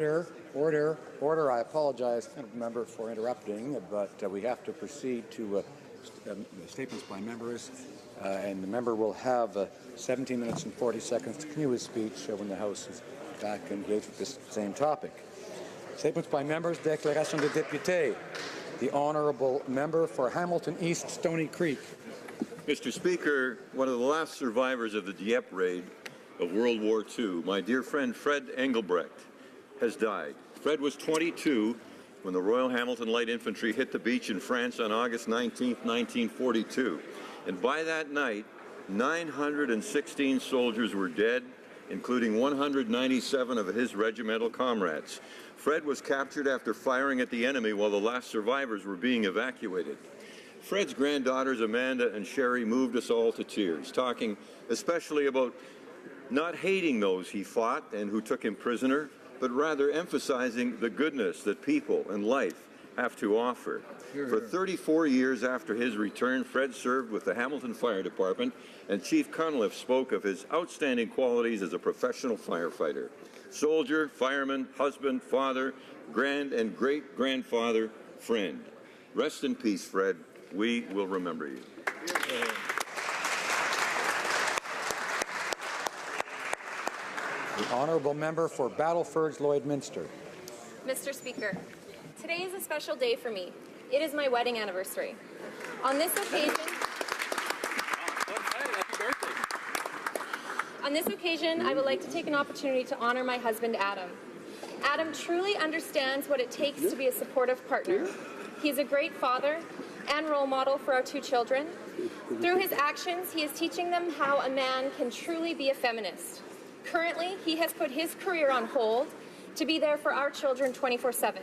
Order. I apologize, member, for interrupting, but we have to proceed to statements by members, and the member will have 17 minutes and 40 seconds to continue his speech when the House is back engaged with this same topic. Statements by members, déclaration de député. The honourable member for Hamilton East, Stony Creek. Mr. Speaker, one of the last survivors of the Dieppe raid of World War II, my dear friend Fred Engelbrecht, has died. Fred was 22 when the Royal Hamilton Light Infantry hit the beach in France on August 19, 1942. And by that night, 916 soldiers were dead, including 197 of his regimental comrades. Fred was captured after firing at the enemy while the last survivors were being evacuated. Fred's granddaughters, Amanda and Sherry, moved us all to tears, talking especially about not hating those he fought and who took him prisoner, but rather emphasizing the goodness that people and life have to offer. For 34 years after his return, Fred served with the Hamilton Fire Department, and Chief Cunliffe spoke of his outstanding qualities as a professional firefighter. Soldier, fireman, husband, father, grand and great-grandfather, friend. Rest in peace, Fred. We will remember you. The honourable member for Battlefords Lloydminster. Mr. Speaker, today is a special day for me. It is my wedding anniversary. On this occasion, I would like to take an opportunity to honor my husband, Adam. Adam truly understands what it takes to be a supportive partner. He is a great father and role model for our two children. Through his actions, he is teaching them how a man can truly be a feminist. Currently, he has put his career on hold to be there for our children 24/7.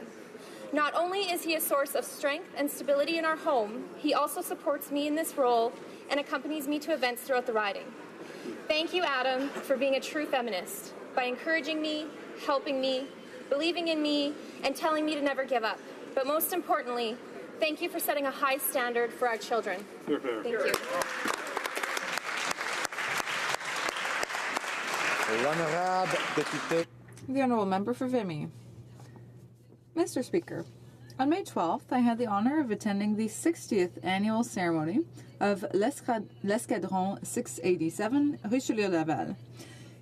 Not only is he a source of strength and stability in our home, he also supports me in this role and accompanies me to events throughout the riding. Thank you, Adam, for being a true feminist, by encouraging me, helping me, believing in me, and telling me to never give up. But most importantly, thank you for setting a high standard for our children. Thank you. The Honourable Member for Vimy. Mr. Speaker, on May 12th, I had the honour of attending the 60th annual ceremony of l'Escadron 687 Richelieu-Laval.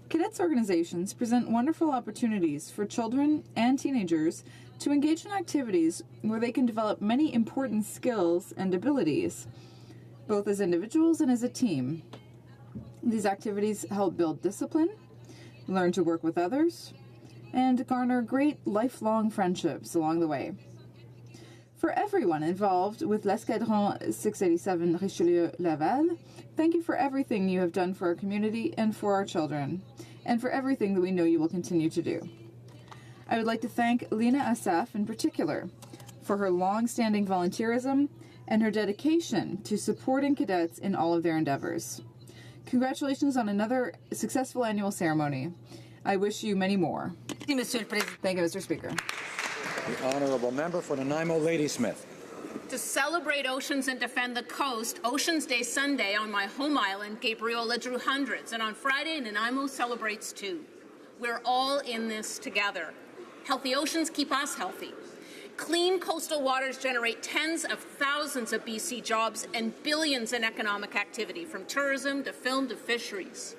Cadets organizations present wonderful opportunities for children and teenagers to engage in activities where they can develop many important skills and abilities, both as individuals and as a team. These activities help build discipline, learn to work with others, and garner great lifelong friendships along the way. For everyone involved with l'Escadron 687 Richelieu-Laval, thank you for everything you have done for our community and for our children, and for everything that we know you will continue to do. I would like to thank Lena Asaf in particular for her long-standing volunteerism and her dedication to supporting cadets in all of their endeavors. Congratulations on another successful annual ceremony. I wish you many more. Thank you, Mr. Speaker. The honourable member for Nanaimo Ladysmith. To celebrate oceans and defend the coast, Oceans Day Sunday on my home island, Gabriola, drew hundreds, and on Friday, Nanaimo celebrates too. We're all in this together. Healthy oceans keep us healthy. Clean coastal waters generate tens of thousands of BC jobs and billions in economic activity, from tourism to film to fisheries.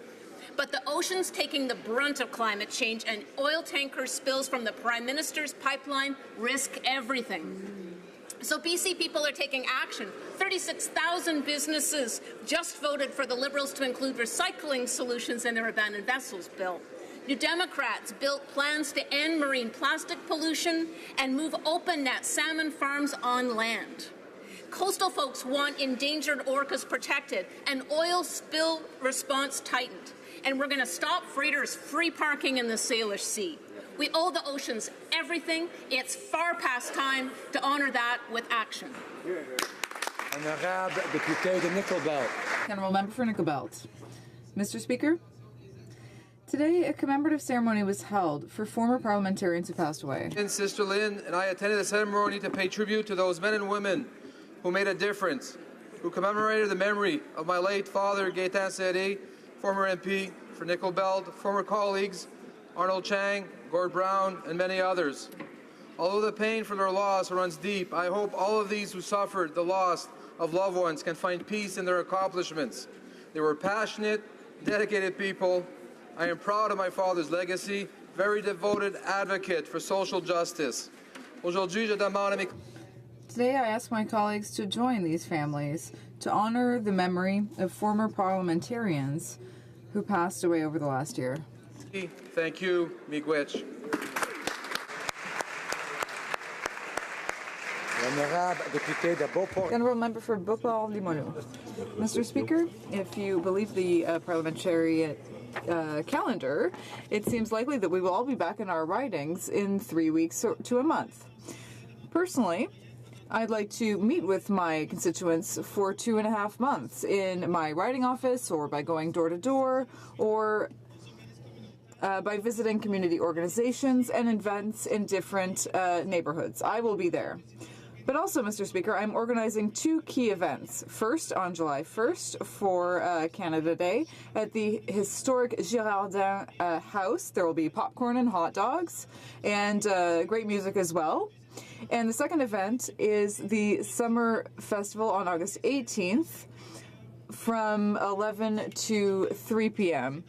But the ocean's taking the brunt of climate change, and oil tanker spills from the Prime Minister's pipeline risk everything. So BC people are taking action. 36,000 businesses just voted for the Liberals to include recycling solutions in their abandoned vessels bill. New Democrats built plans to end marine plastic pollution and move open net salmon farms on land. Coastal folks want endangered orcas protected and oil spill response tightened. And we're going to stop freighters free parking in the Salish Sea. We owe the oceans everything. It's far past time to honour that with action. Honourable député de Nickelbelt. Honourable Member for Nickelbelt. Mr. Speaker, today a commemorative ceremony was held for former parliamentarians who passed away. Sister Lynn and I attended the ceremony to pay tribute to those men and women who made a difference, who commemorated the memory of my late father, Gaetan Serré, former MP for Nickelbelt, former colleagues Arnold Chang, Gord Brown, and many others. Although the pain for their loss runs deep, I hope all of these who suffered the loss of loved ones can find peace in their accomplishments. They were passionate, dedicated people. I am proud of my father's legacy, very devoted advocate for social justice. Aujourd'hui, je demande à mes... Today I ask my colleagues to join these families to honor the memory of former parliamentarians who passed away over the last year. Thank you, miigwech. Honourable Member for Beauport-Limoilou. Mr. Speaker, if you believe the parliamentary calendar, it seems likely that we will all be back in our ridings in 3 weeks to a month. Personally, I'd like to meet with my constituents for 2.5 months in my riding office, or by going door to door, or by visiting community organizations and events in different neighborhoods. I will be there. But also, Mr. Speaker, I'm organizing 2 key events. First, on July 1st for Canada Day at the historic Girardin House. There will be popcorn and hot dogs and great music as well. And the second event is the Summer Festival on August 18th from 11 to 3 p.m.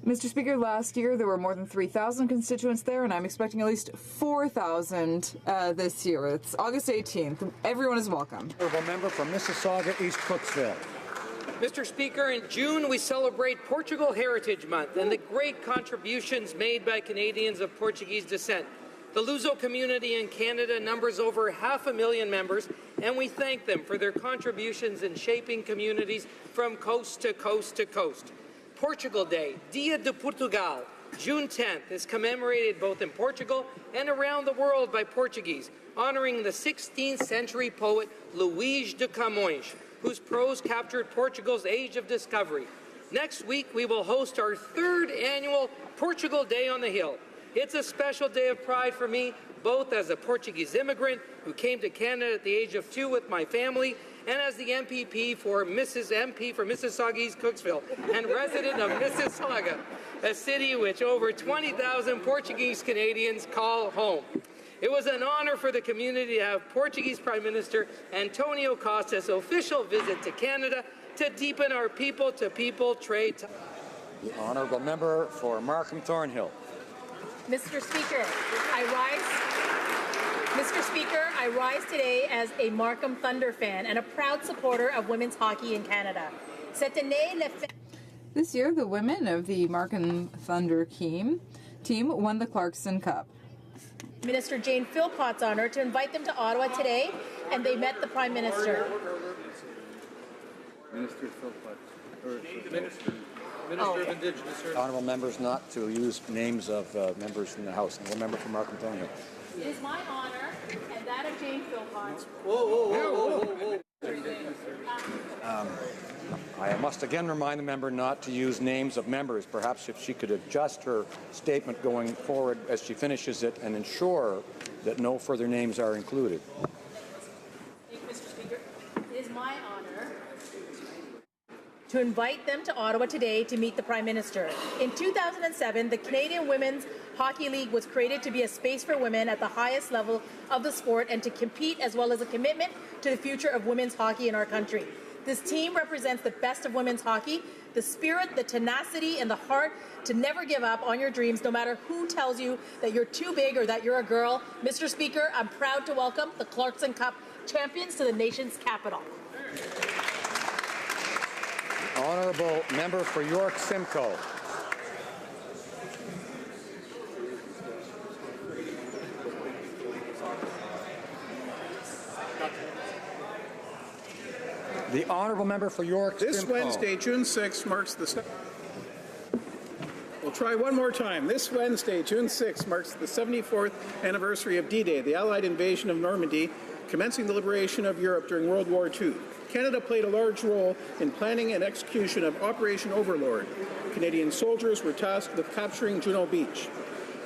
Mr. Speaker, last year there were more than 3,000 constituents there, and I'm expecting at least 4,000 this year. It's August 18th. Everyone is welcome. Honourable Member from Mississauga, East Cooksville. Mr. Speaker, in June we celebrate Portugal Heritage Month and the great contributions made by Canadians of Portuguese descent. The Luso community in Canada numbers over 500,000 members, and we thank them for their contributions in shaping communities from coast to coast to coast. Portugal Day, Dia de Portugal, June 10th, is commemorated both in Portugal and around the world by Portuguese, honoring the 16th century poet Luís de Camões, whose prose captured Portugal's age of discovery. Next week, we will host our 3rd annual Portugal Day on the Hill. It's a special day of pride for me, both as a Portuguese immigrant who came to Canada at the age of 2 with my family, and as the MP for Mississauga East Cooksville and resident of Mississauga, a city which over 20,000 Portuguese Canadians call home. It was an honor for the community to have Portuguese Prime Minister Antonio Costa's official visit to Canada to deepen our people-to-people trade. The Honourable Member for Markham Thornhill. Mr. Speaker, I rise today as a Markham Thunder fan and a proud supporter of women's hockey in Canada. This year, the women of the Markham Thunder team won the Clarkson Cup. Minister Jane Philpott's honor to invite them to Ottawa today, and they met the Prime Minister. Minister Philpott. Minister of Indigenous Services. Honourable members not to use names of members in the House. Honourable Member from Markham Thornhill. It is my honor and that of Jane Philpott. I must again remind the member not to use names of members. Perhaps if she could adjust her statement going forward as she finishes it and ensure that no further names are included. Thank you, Mr. Speaker. It is my honor to invite them to Ottawa today to meet the Prime Minister. In 2007, the Canadian Women's Hockey League was created to be a space for women at the highest level of the sport and to compete, as well as a commitment to the future of women's hockey in our country. This team represents the best of women's hockey, the spirit, the tenacity, and the heart to never give up on your dreams, no matter who tells you that you're too big or that you're a girl. Mr. Speaker, I'm proud to welcome the Clarkson Cup champions to the nation's capital. Honourable Member for York Simcoe. The Honourable Member for York This Simcoe. Wednesday, June 6th, marks the... We'll try one more time. This Wednesday, June 6th, marks the 74th anniversary of D-Day, the Allied invasion of Normandy, commencing the liberation of Europe during World War II. Canada played a large role in planning and execution of Operation Overlord. Canadian soldiers were tasked with capturing Juno Beach.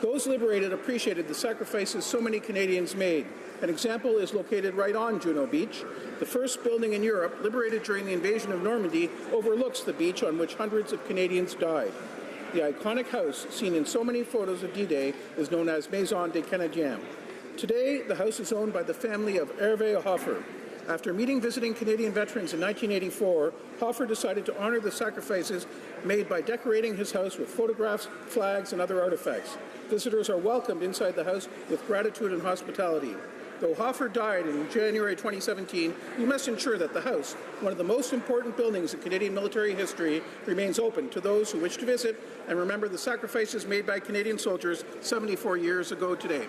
Those liberated appreciated the sacrifices so many Canadians made. An example is located right on Juno Beach. The first building in Europe, liberated during the invasion of Normandy, overlooks the beach on which hundreds of Canadians died. The iconic house, seen in so many photos of D-Day, is known as Maison des Canadiens. Today, the house is owned by the family of Hervé Hoffer. After meeting visiting Canadian veterans in 1984, Hoffer decided to honor the sacrifices made by decorating his house with photographs, flags, and other artifacts. Visitors are welcomed inside the house with gratitude and hospitality. Though Hoffer died in January 2017, we must ensure that the house, one of the most important buildings in Canadian military history, remains open to those who wish to visit and remember the sacrifices made by Canadian soldiers 74 years ago today.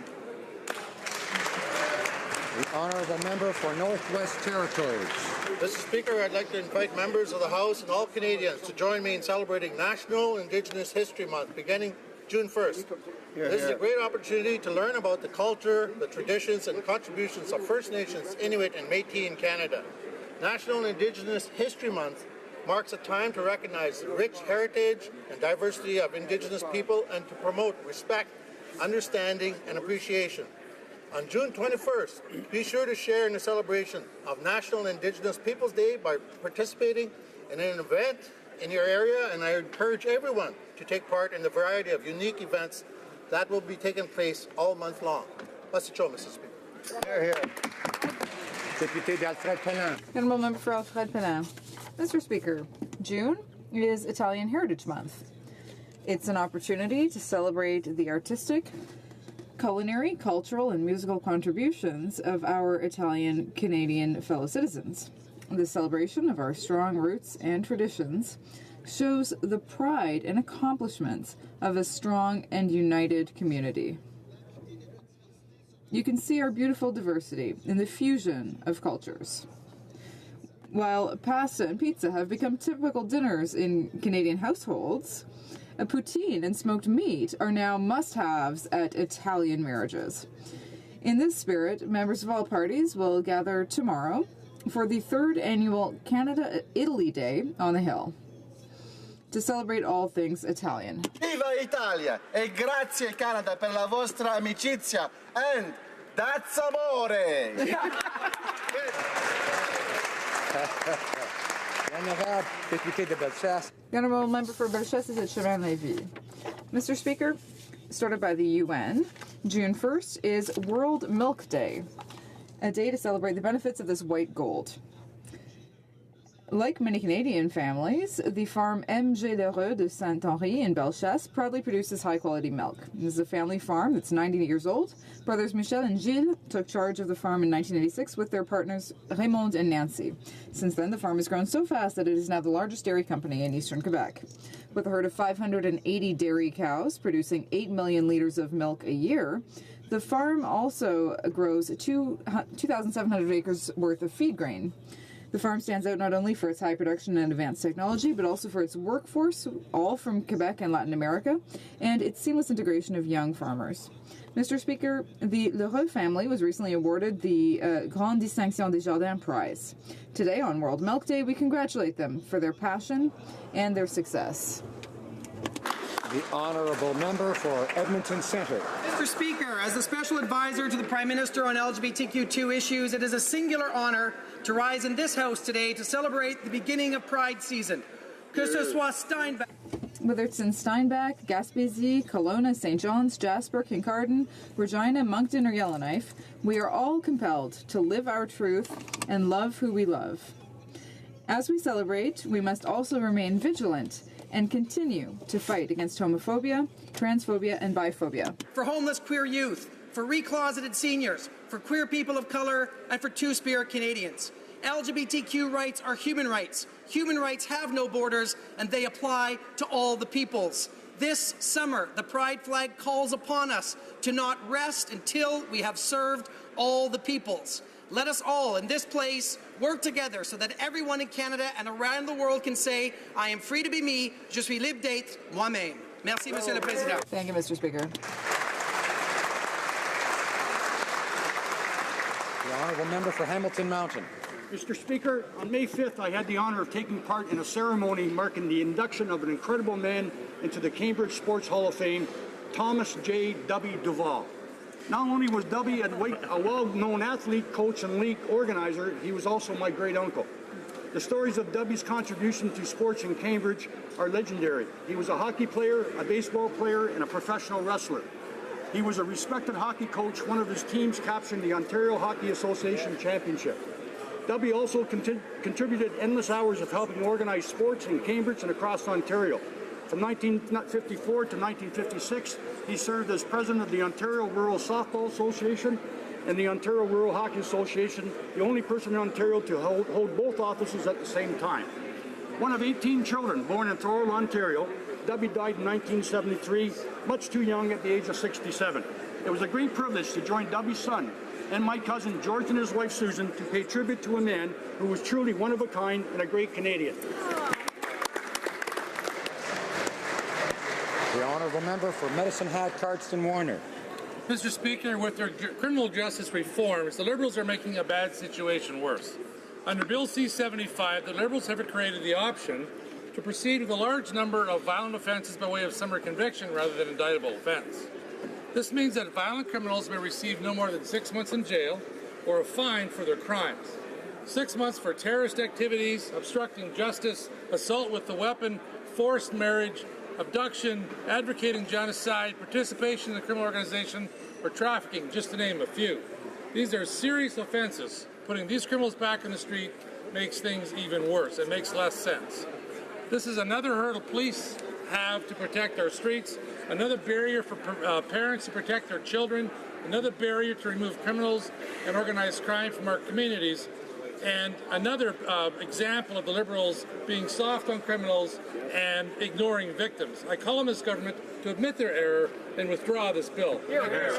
The honourable member for Northwest Territories. Mr. Speaker, I'd like to invite members of the House and all Canadians to join me in celebrating National Indigenous History Month beginning June 1st. This is a great opportunity to learn about the culture, the traditions, and contributions of First Nations, Inuit, and Métis in Canada. National Indigenous History Month marks a time to recognize the rich heritage and diversity of Indigenous people and to promote respect, understanding, and appreciation. On June 21st, be sure to share in the celebration of National Indigenous Peoples Day by participating in an event in your area, and I encourage everyone to take part in the variety of unique events that will be taking place all month long. Bless the show, Mr. Speaker. Hear, hear. Député d'Alfred Pellin. Honourable member for Alfred Pellin. Mr. Speaker, June is Italian Heritage Month. It's an opportunity to celebrate the artistic, culinary, cultural, and musical contributions of our Italian-Canadian fellow citizens. The celebration of our strong roots and traditions shows the pride and accomplishments of a strong and united community. You can see our beautiful diversity in the fusion of cultures. While pasta and pizza have become typical dinners in Canadian households, a poutine and smoked meat are now must-haves at Italian marriages. In this spirit, members of all parties will gather tomorrow for the 3rd annual Canada-Italy Day on the Hill to celebrate all things Italian. Viva Italia e grazie Canada per la vostra amicizia and that's amore! The Honourable Member for Bellechasse is at Chemin-Lévis. Mr. Speaker, started by the UN, June 1st is World Milk Day, a day to celebrate the benefits of this white gold. Like many Canadian families, the farm M.G. L'Heureux de Saint-Henri in Bellechasse proudly produces high-quality milk. This is a family farm that's 90 years old. Brothers Michel and Gilles took charge of the farm in 1986 with their partners Raymond and Nancy. Since then, the farm has grown so fast that it is now the largest dairy company in eastern Quebec. With a herd of 580 dairy cows producing 8 million litres of milk a year, the farm also grows 2,700 acres worth of feed grain. The farm stands out not only for its high production and advanced technology, but also for its workforce, all from Quebec and Latin America, and its seamless integration of young farmers. Mr. Speaker, the L'Heureux family was recently awarded the Grande Distinction des Jardins Prize. Today, on World Milk Day, we congratulate them for their passion and their success. The honourable member for Edmonton Centre. Mr. Speaker, as the Special Advisor to the Prime Minister on LGBTQ2 issues, it is a singular honour to rise in this House today to celebrate the beginning of Pride season. Que ce soit Steinbach. Whether it's in Steinbach, Gaspésie, Kelowna, St. John's, Jasper, Kincardine, Regina, Moncton, or Yellowknife, we are all compelled to live our truth and love who we love. As we celebrate, we must also remain vigilant and continue to fight against homophobia, transphobia, and biphobia. For homeless queer youth, for recloseted seniors, for queer people of colour, and for Two-Spirit Canadians. LGBTQ rights are human rights. Human rights have no borders, and they apply to all the peoples. This summer, the Pride flag calls upon us to not rest until we have served all the peoples. Let us all in this place work together so that everyone in Canada and around the world can say, I am free to be me, je suis libre d'être moi-même. Merci, Monsieur le Président. Thank you, Mr. Speaker. The honourable member for Hamilton Mountain. Mr. Speaker, on May 5th, I had the honour of taking part in a ceremony marking the induction of an incredible man into the Cambridge Sports Hall of Fame, Thomas J. W. Duval. Not only was W. a well-known athlete, coach, and league organizer, he was also my great uncle. The stories of Dubby's contribution to sports in Cambridge are legendary. He was a hockey player, a baseball player, and a professional wrestler. He was a respected hockey coach, one of his teams capturing the Ontario Hockey Association Championship. Dubby also contributed endless hours of helping organize sports in Cambridge and across Ontario. From 1954 to 1956, he served as president of the Ontario Rural Softball Association and the Ontario Rural Hockey Association, the only person in Ontario to hold both offices at the same time. One of 18 children born in Thorold, Ontario, Dubby died in 1973, much too young at the age of 67. It was a great privilege to join Dubby's son and my cousin George and his wife Susan to pay tribute to a man who was truly one of a kind and a great Canadian. The honourable member for Medicine Hat, Cardston Warner. Mr. Speaker, with their criminal justice reforms, the Liberals are making a bad situation worse. Under Bill C-75, the Liberals have created the option to proceed with a large number of violent offences by way of summary conviction rather than indictable offence. This means that violent criminals may receive no more than 6 months in jail or a fine for their crimes. 6 months for terrorist activities, obstructing justice, assault with a weapon, forced marriage, abduction, advocating genocide, participation in a criminal organization, or trafficking, just to name a few. These are serious offenses. Putting these criminals back in the street makes things even worse. It makes less sense. This is another hurdle police have to protect our streets, another barrier for parents to protect their children, another barrier to remove criminals and organized crime from our communities, and another example of the Liberals being soft on criminals and ignoring victims. I call on this government to admit their error and withdraw this bill. L'honorable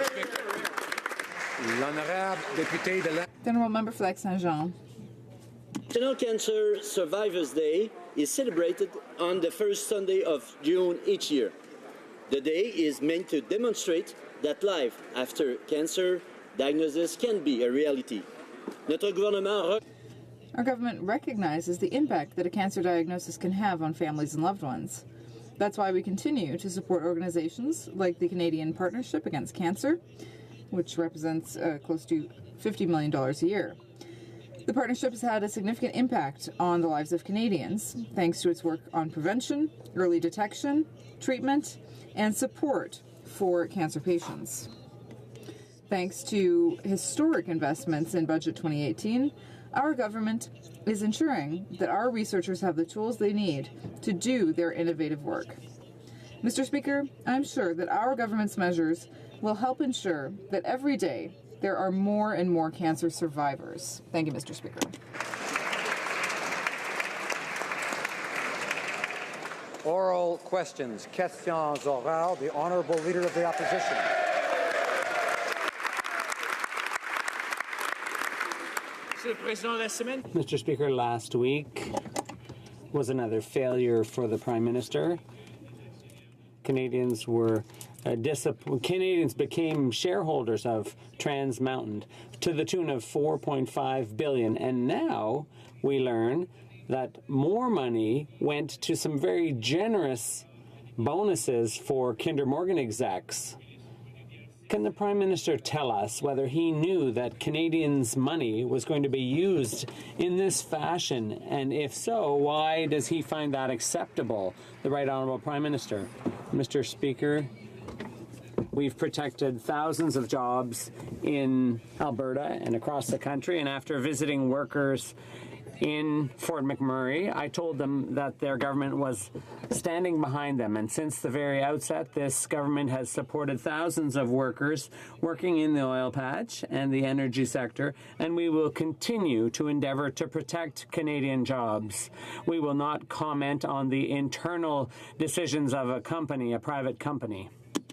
député de la... General Member for Lac-Saint-Jean. National Cancer Survivors Day is celebrated on the first Sunday of June each year. The day is meant to demonstrate that life after cancer diagnosis can be a reality. Our government recognizes the impact that a cancer diagnosis can have on families and loved ones. That's why we continue to support organizations like the Canadian Partnership Against Cancer, which represents close to $50 million a year. The partnership has had a significant impact on the lives of Canadians, thanks to its work on prevention, early detection, treatment, and support for cancer patients. Thanks to historic investments in Budget 2018, our government is ensuring that our researchers have the tools they need to do their innovative work. Mr. Speaker, I'm sure that our government's measures will help ensure that every day there are more and more cancer survivors. Thank you, Mr. Speaker. Oral questions. Questions orales. The honourable leader of the opposition. Mr. Speaker, last week was another failure for the Prime Minister. Canadians became shareholders of Trans Mountain to the tune of $4.5 billion, and now we learn that more money went to some very generous bonuses for Kinder Morgan execs. Can the Prime Minister tell us whether he knew that Canadians' money was going to be used in this fashion? And if so, why does he find that acceptable? The Right Honourable Prime Minister. Mr. Speaker, we've protected thousands of jobs in Alberta and across the country, and after visiting workers in Fort McMurray, I told them that their government was standing behind them. And since the very outset, this government has supported thousands of workers working in the oil patch and the energy sector, and we will continue to endeavour to protect Canadian jobs. We will not comment on the internal decisions of a company, a private company.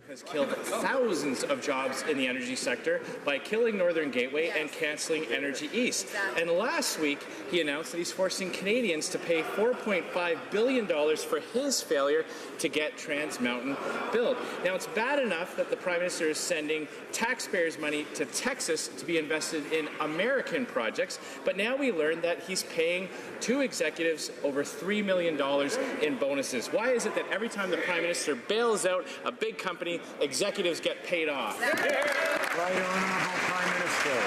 Has killed thousands of jobs in the energy sector by killing Northern Gateway and cancelling Energy East. And last week, he announced that he's forcing Canadians to pay $4.5 billion for his failure to get Trans Mountain built. Now, it's bad enough that the Prime Minister is sending taxpayers' money to Texas to be invested in American projects, but now we learn that he's paying two executives over $3 million in bonuses. Why is it that every time the Prime Minister bails out a big company, executives get paid off? Right Honourable Prime Minister.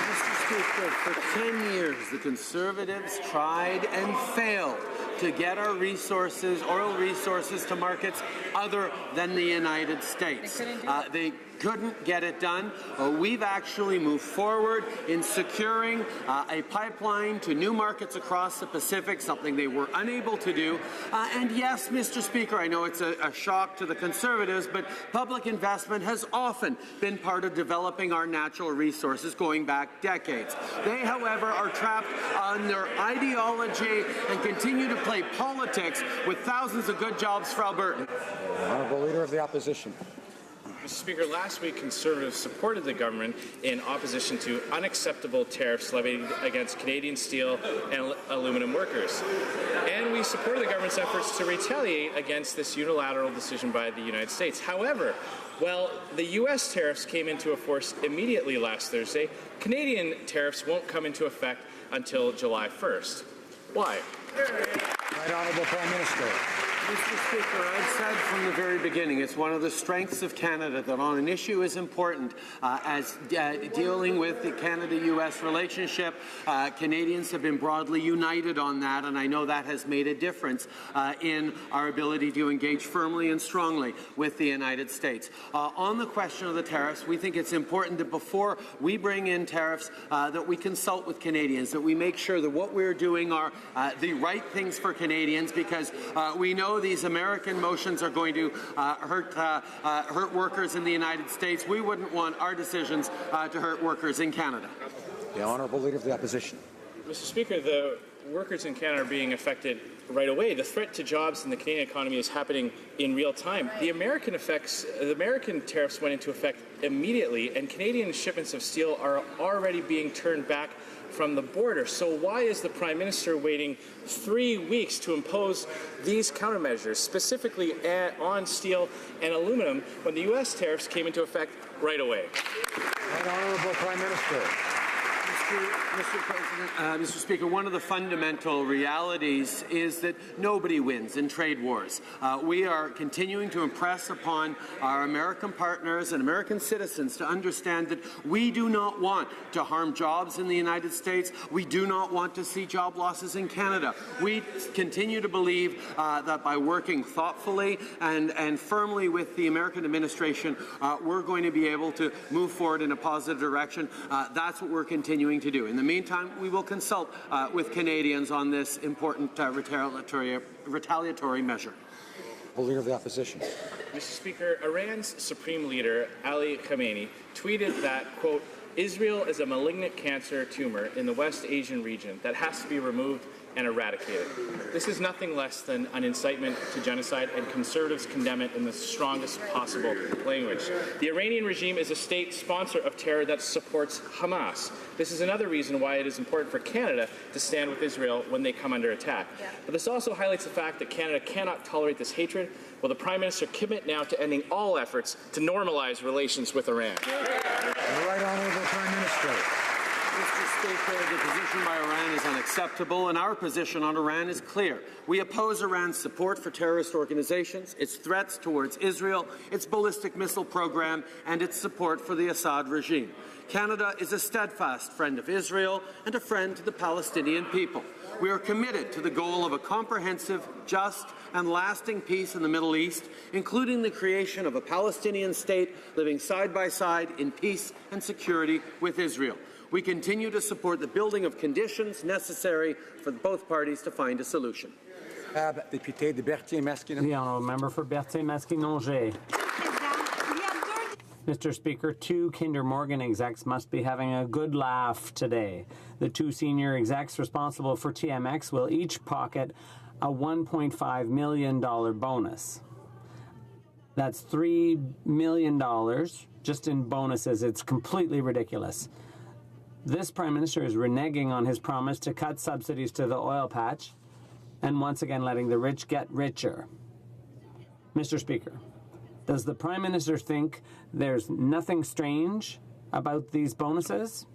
Mr. Speaker, Speaker, for 10 years, the Conservatives tried and failed to get our resources, oil resources, to markets other than the United States. They couldn't get it done. We've actually moved forward in securing a pipeline to new markets across the Pacific, something they were unable to do. And yes, Mr. Speaker, I know it's a shock to the Conservatives, but public investment has often been part of developing our natural resources going back decades. They, however, are trapped on their ideology and continue to play politics with thousands of good jobs for Albertans. Honourable Leader of the Opposition. Mr. Speaker, last week Conservatives supported the government in opposition to unacceptable tariffs levied against Canadian steel and aluminum workers. And we supported the government's efforts to retaliate against this unilateral decision by the United States. However, while the U.S. tariffs came into force immediately last Thursday, Canadian tariffs won't come into effect until July 1st. Why? Right Honourable Prime Minister. Mr. Speaker, I've said from the very beginning, it's one of the strengths of Canada that on an issue as important as dealing with the Canada-U.S. relationship, Canadians have been broadly united on that, and I know that has made a difference in our ability to engage firmly and strongly with the United States. On the question of the tariffs, we think it's important that before we bring in tariffs, that we consult with Canadians, that we make sure that what we're doing are the right things for Canadians, because we know these American motions are going to hurt workers in the United States. We wouldn't want our decisions to hurt workers in Canada. The Honourable Leader of the Opposition. Mr. Speaker, the workers in Canada are being affected right away. The threat to jobs in the Canadian economy is happening in real time. The American tariffs went into effect immediately, and Canadian shipments of steel are already being turned back from the border. So why is the Prime Minister waiting 3 weeks to impose these countermeasures, specifically on steel and aluminum, when the U.S. tariffs came into effect right away? Right Honourable Prime Minister. Mr. President, Mr. Speaker, one of the fundamental realities is that nobody wins in trade wars. We are continuing to impress upon our American partners and American citizens to understand that we do not want to harm jobs in the United States. We do not want to see job losses in Canada. We continue to believe that by working thoughtfully and firmly with the American administration, we're going to be able to move forward in a positive direction. That's what we're continuing to do. In the meantime, we will consult with Canadians on this important retaliatory measure. The Leader of the Opposition. Mr. Speaker, Iran's Supreme Leader, Ali Khamenei, tweeted that, quote, Israel is a malignant cancer tumor in the West Asian region that has to be removed and eradicated. This is nothing less than an incitement to genocide, and Conservatives condemn it in the strongest possible language. The Iranian regime is a state sponsor of terror that supports Hamas. This is another reason why it is important for Canada to stand with Israel when they come under attack. But this also highlights the fact that Canada cannot tolerate this hatred. Will the Prime Minister commit now to ending all efforts to normalize relations with Iran? Right Honourable Prime Minister. Mr. Speaker, the position by Iran is unacceptable, and our position on Iran is clear. We oppose Iran's support for terrorist organizations, its threats towards Israel, its ballistic missile program, and its support for the Assad regime. Canada is a steadfast friend of Israel and a friend to the Palestinian people. We are committed to the goal of a comprehensive, just, and lasting peace in the Middle East, including the creation of a Palestinian state living side by side in peace and security with Israel. We continue to support the building of conditions necessary for both parties to find a solution. The Honourable Member for Berthier-Masquinongé. Mr. Speaker, 2 Kinder Morgan execs must be having a good laugh today. The 2 senior execs responsible for TMX will each pocket a $1.5 million bonus. That's $3 million just in bonuses. It's completely ridiculous. This Prime Minister is reneging on his promise to cut subsidies to the oil patch and once again letting the rich get richer. Mr. Speaker, does the Prime Minister think there's nothing strange about these bonuses?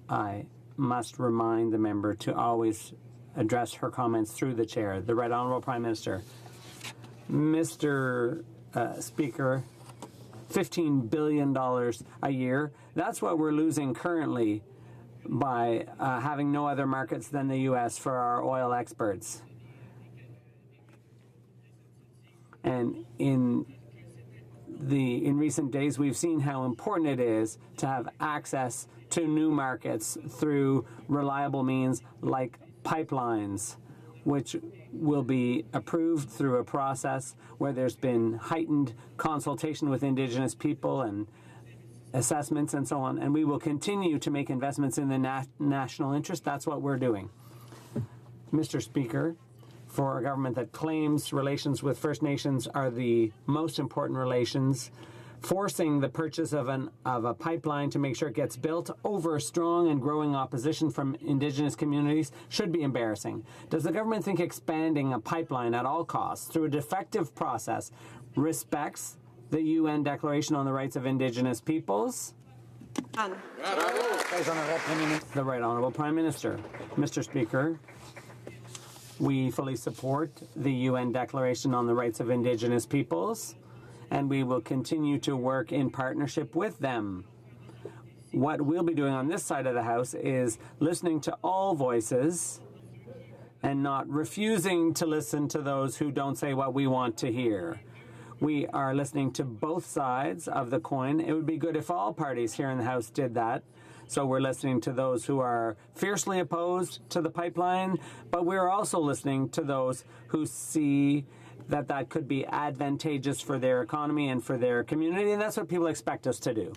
I must remind the member to always address her comments through the chair. The Right Honourable Prime Minister. Mr. Speaker, $15 billion a year. That's what we're losing currently by having no other markets than the U.S. for our oil exports. And in recent days, we've seen how important it is to have access to new markets through reliable means like pipelines, which will be approved through a process where there's been heightened consultation with Indigenous people and assessments and so on. And we will continue to make investments in the national interest. That's what we're doing. Mr. Speaker, for a government that claims relations with First Nations are the most important relations, forcing the purchase of a pipeline to make sure it gets built over strong and growing opposition from Indigenous communities should be embarrassing. Does the government think expanding a pipeline at all costs through a defective process respects the UN Declaration on the Rights of Indigenous Peoples? The Right Honourable Prime Minister. Mr. Speaker, we fully support the UN Declaration on the Rights of Indigenous Peoples, and we will continue to work in partnership with them. What we'll be doing on this side of the House is listening to all voices and not refusing to listen to those who don't say what we want to hear. We are listening to both sides of the coin. It would be good if all parties here in the House did that. So we're listening to those who are fiercely opposed to the pipeline, but we're also listening to those who see that could be advantageous for their economy and for their community, and that's what people expect us to do.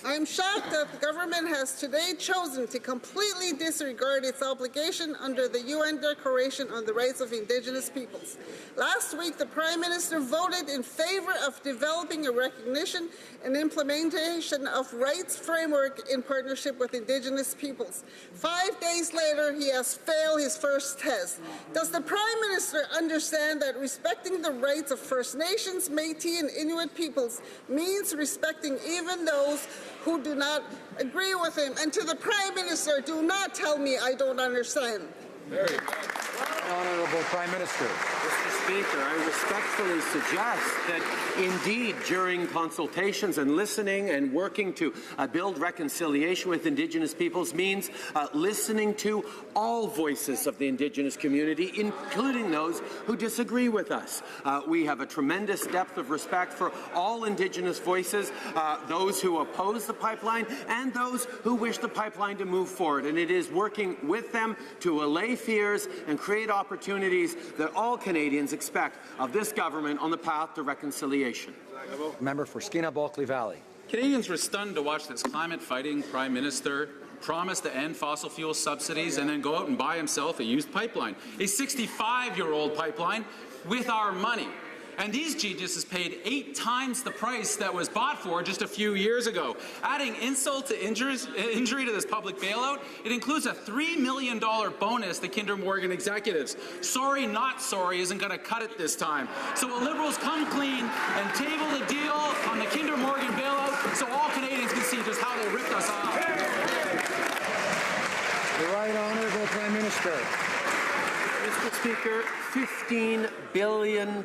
I'm shocked that the government has today chosen to completely disregard its obligation under the UN Declaration on the Rights of Indigenous Peoples. Last week, the Prime Minister voted in favor of developing a recognition and implementation of rights framework in partnership with Indigenous peoples. 5 days later, he has failed his first test. Does the Prime Minister understand that respecting the rights of First Nations, Métis, and Inuit peoples means respecting even those who do not agree with him? And to the Prime Minister, do not tell me I don't understand. Honourable Prime Minister. Mr. Speaker, I respectfully suggest that indeed during consultations and listening and working to build reconciliation with Indigenous peoples means listening to all voices of the Indigenous community, including those who disagree with us. We have a tremendous depth of respect for all Indigenous voices, those who oppose the pipeline and those who wish the pipeline to move forward. And it is working with them to allay fears and create opportunities that all Canadians expect of this government on the path to reconciliation. Member for Skeena-Bulkley Valley. Canadians were stunned to watch this climate-fighting Prime Minister promise to end fossil fuel subsidies and then go out and buy himself a used pipeline, a 65-year-old pipeline with our money. And these geniuses paid 8 times the price that was bought for just a few years ago. Adding insult to injury to this public bailout, it includes a $3 million bonus to Kinder Morgan executives. Sorry, not sorry isn't going to cut it this time. So will Liberals come clean and table the deal on the Kinder Morgan bailout so all Canadians can see just how they ripped us off? The Right Honourable Prime Minister. Mr. Speaker, $15 billion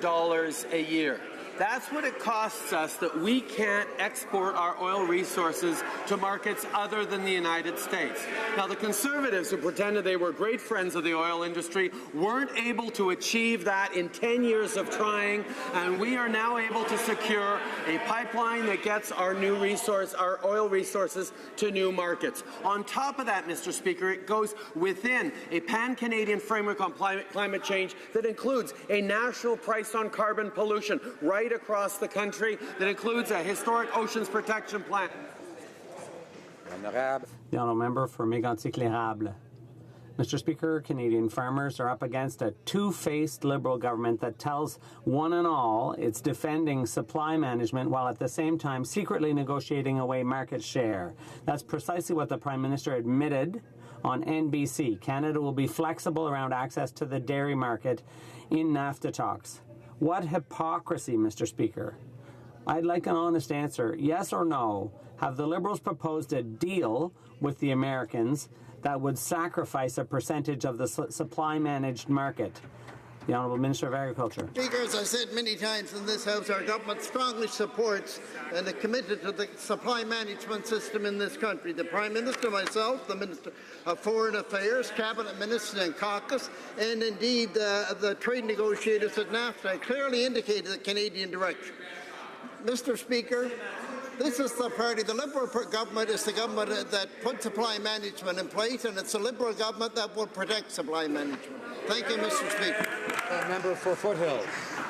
a year. That's what it costs us that we can't export our oil resources to markets other than the United States. Now, the Conservatives who pretended they were great friends of the oil industry weren't able to achieve that in 10 years of trying, and we are now able to secure a pipeline that gets our oil resources to new markets. On top of that, Mr. Speaker, it goes within a pan-Canadian framework on climate change that includes a national price on carbon pollution right across the country, that includes a historic oceans protection plan. The honourable member for Mégantic-l'Érable. Mr. Speaker, Canadian farmers are up against a two-faced Liberal government that tells one and all it's defending supply management while at the same time secretly negotiating away market share. That's precisely what the Prime Minister admitted on NBC. Canada will be flexible around access to the dairy market in NAFTA talks. What hypocrisy, Mr. Speaker. I'd like an honest answer, yes or no. Have the Liberals proposed a deal with the Americans that would sacrifice a percentage of the supply-managed market? The Honourable Minister of Agriculture. Speaker, as I said many times in this House, our government strongly supports and is committed to the supply management system in this country. The Prime Minister, myself, the Minister of Foreign Affairs, Cabinet Ministers and caucus, and indeed the trade negotiators at NAFTA clearly indicated the Canadian direction. Mr. Speaker, this is the party, the Liberal government is the government that put supply management in place, and it's a Liberal government that will protect supply management. Thank you, Mr. Speaker. Member for Foothills.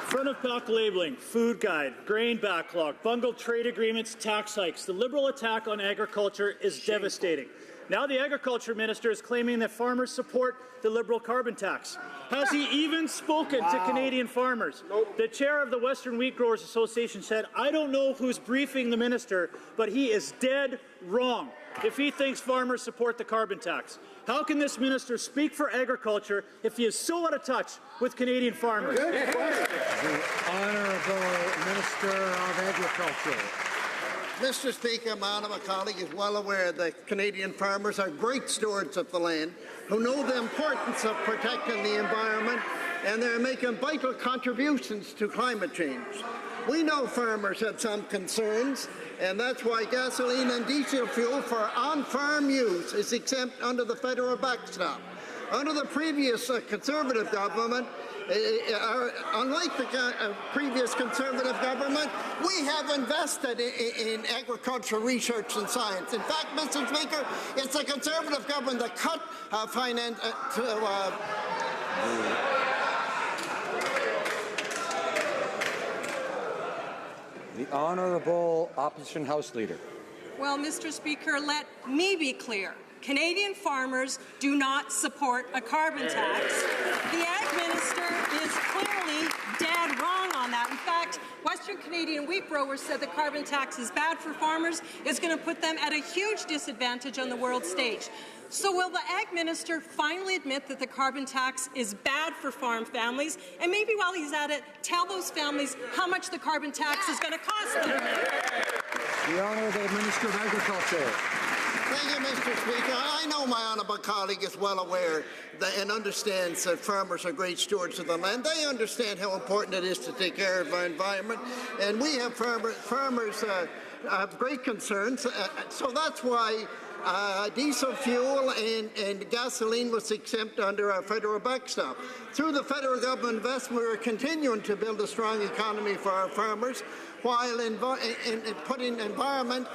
Front of pack labeling, food guide, grain backlog, bungled trade agreements, tax hikes. The Liberal attack on agriculture is devastating. Now the Agriculture Minister is claiming that farmers support the Liberal carbon tax. Has he even spoken to Canadian farmers? The chair of the Western Wheat Growers Association said, "I don't know who's briefing the minister, but he is dead wrong if he thinks farmers support the carbon tax." How can this minister speak for agriculture if he is so out of touch with Canadian farmers? The Honourable Minister of Agriculture. Mr. Speaker, my honourable colleague is well aware that Canadian farmers are great stewards of the land who know the importance of protecting the environment, and they're making vital contributions to climate change. We know farmers have some concerns, and that's why gasoline and diesel fuel for on-farm use is exempt under the federal backstop. Under the previous Conservative government, unlike the previous Conservative government, we have invested in agricultural research and science. In fact, Mr. Speaker, it's the Conservative government that cut finance The Honourable Opposition House Leader. Well, Mr. Speaker, let me be clear. Canadian farmers do not support a carbon tax. The Ag Minister is clearly dead wrong on that. In fact, Western Canadian wheat growers said the carbon tax is bad for farmers. It's going to put them at a huge disadvantage on the world stage. So will the Ag Minister finally admit that the carbon tax is bad for farm families? And maybe while he's at it, tell those families how much the carbon tax is going to cost them. The Honourable Minister of Agriculture. Thank you, Mr. Speaker. I know my honourable colleague is well aware and understands that farmers are great stewards of the land. They understand how important it is to take care of our environment, and we have farmers have great concerns. So that's why diesel fuel and gasoline was exempt under our federal backstop. Through the federal government investment, we're continuing to build a strong economy for our farmers while putting environment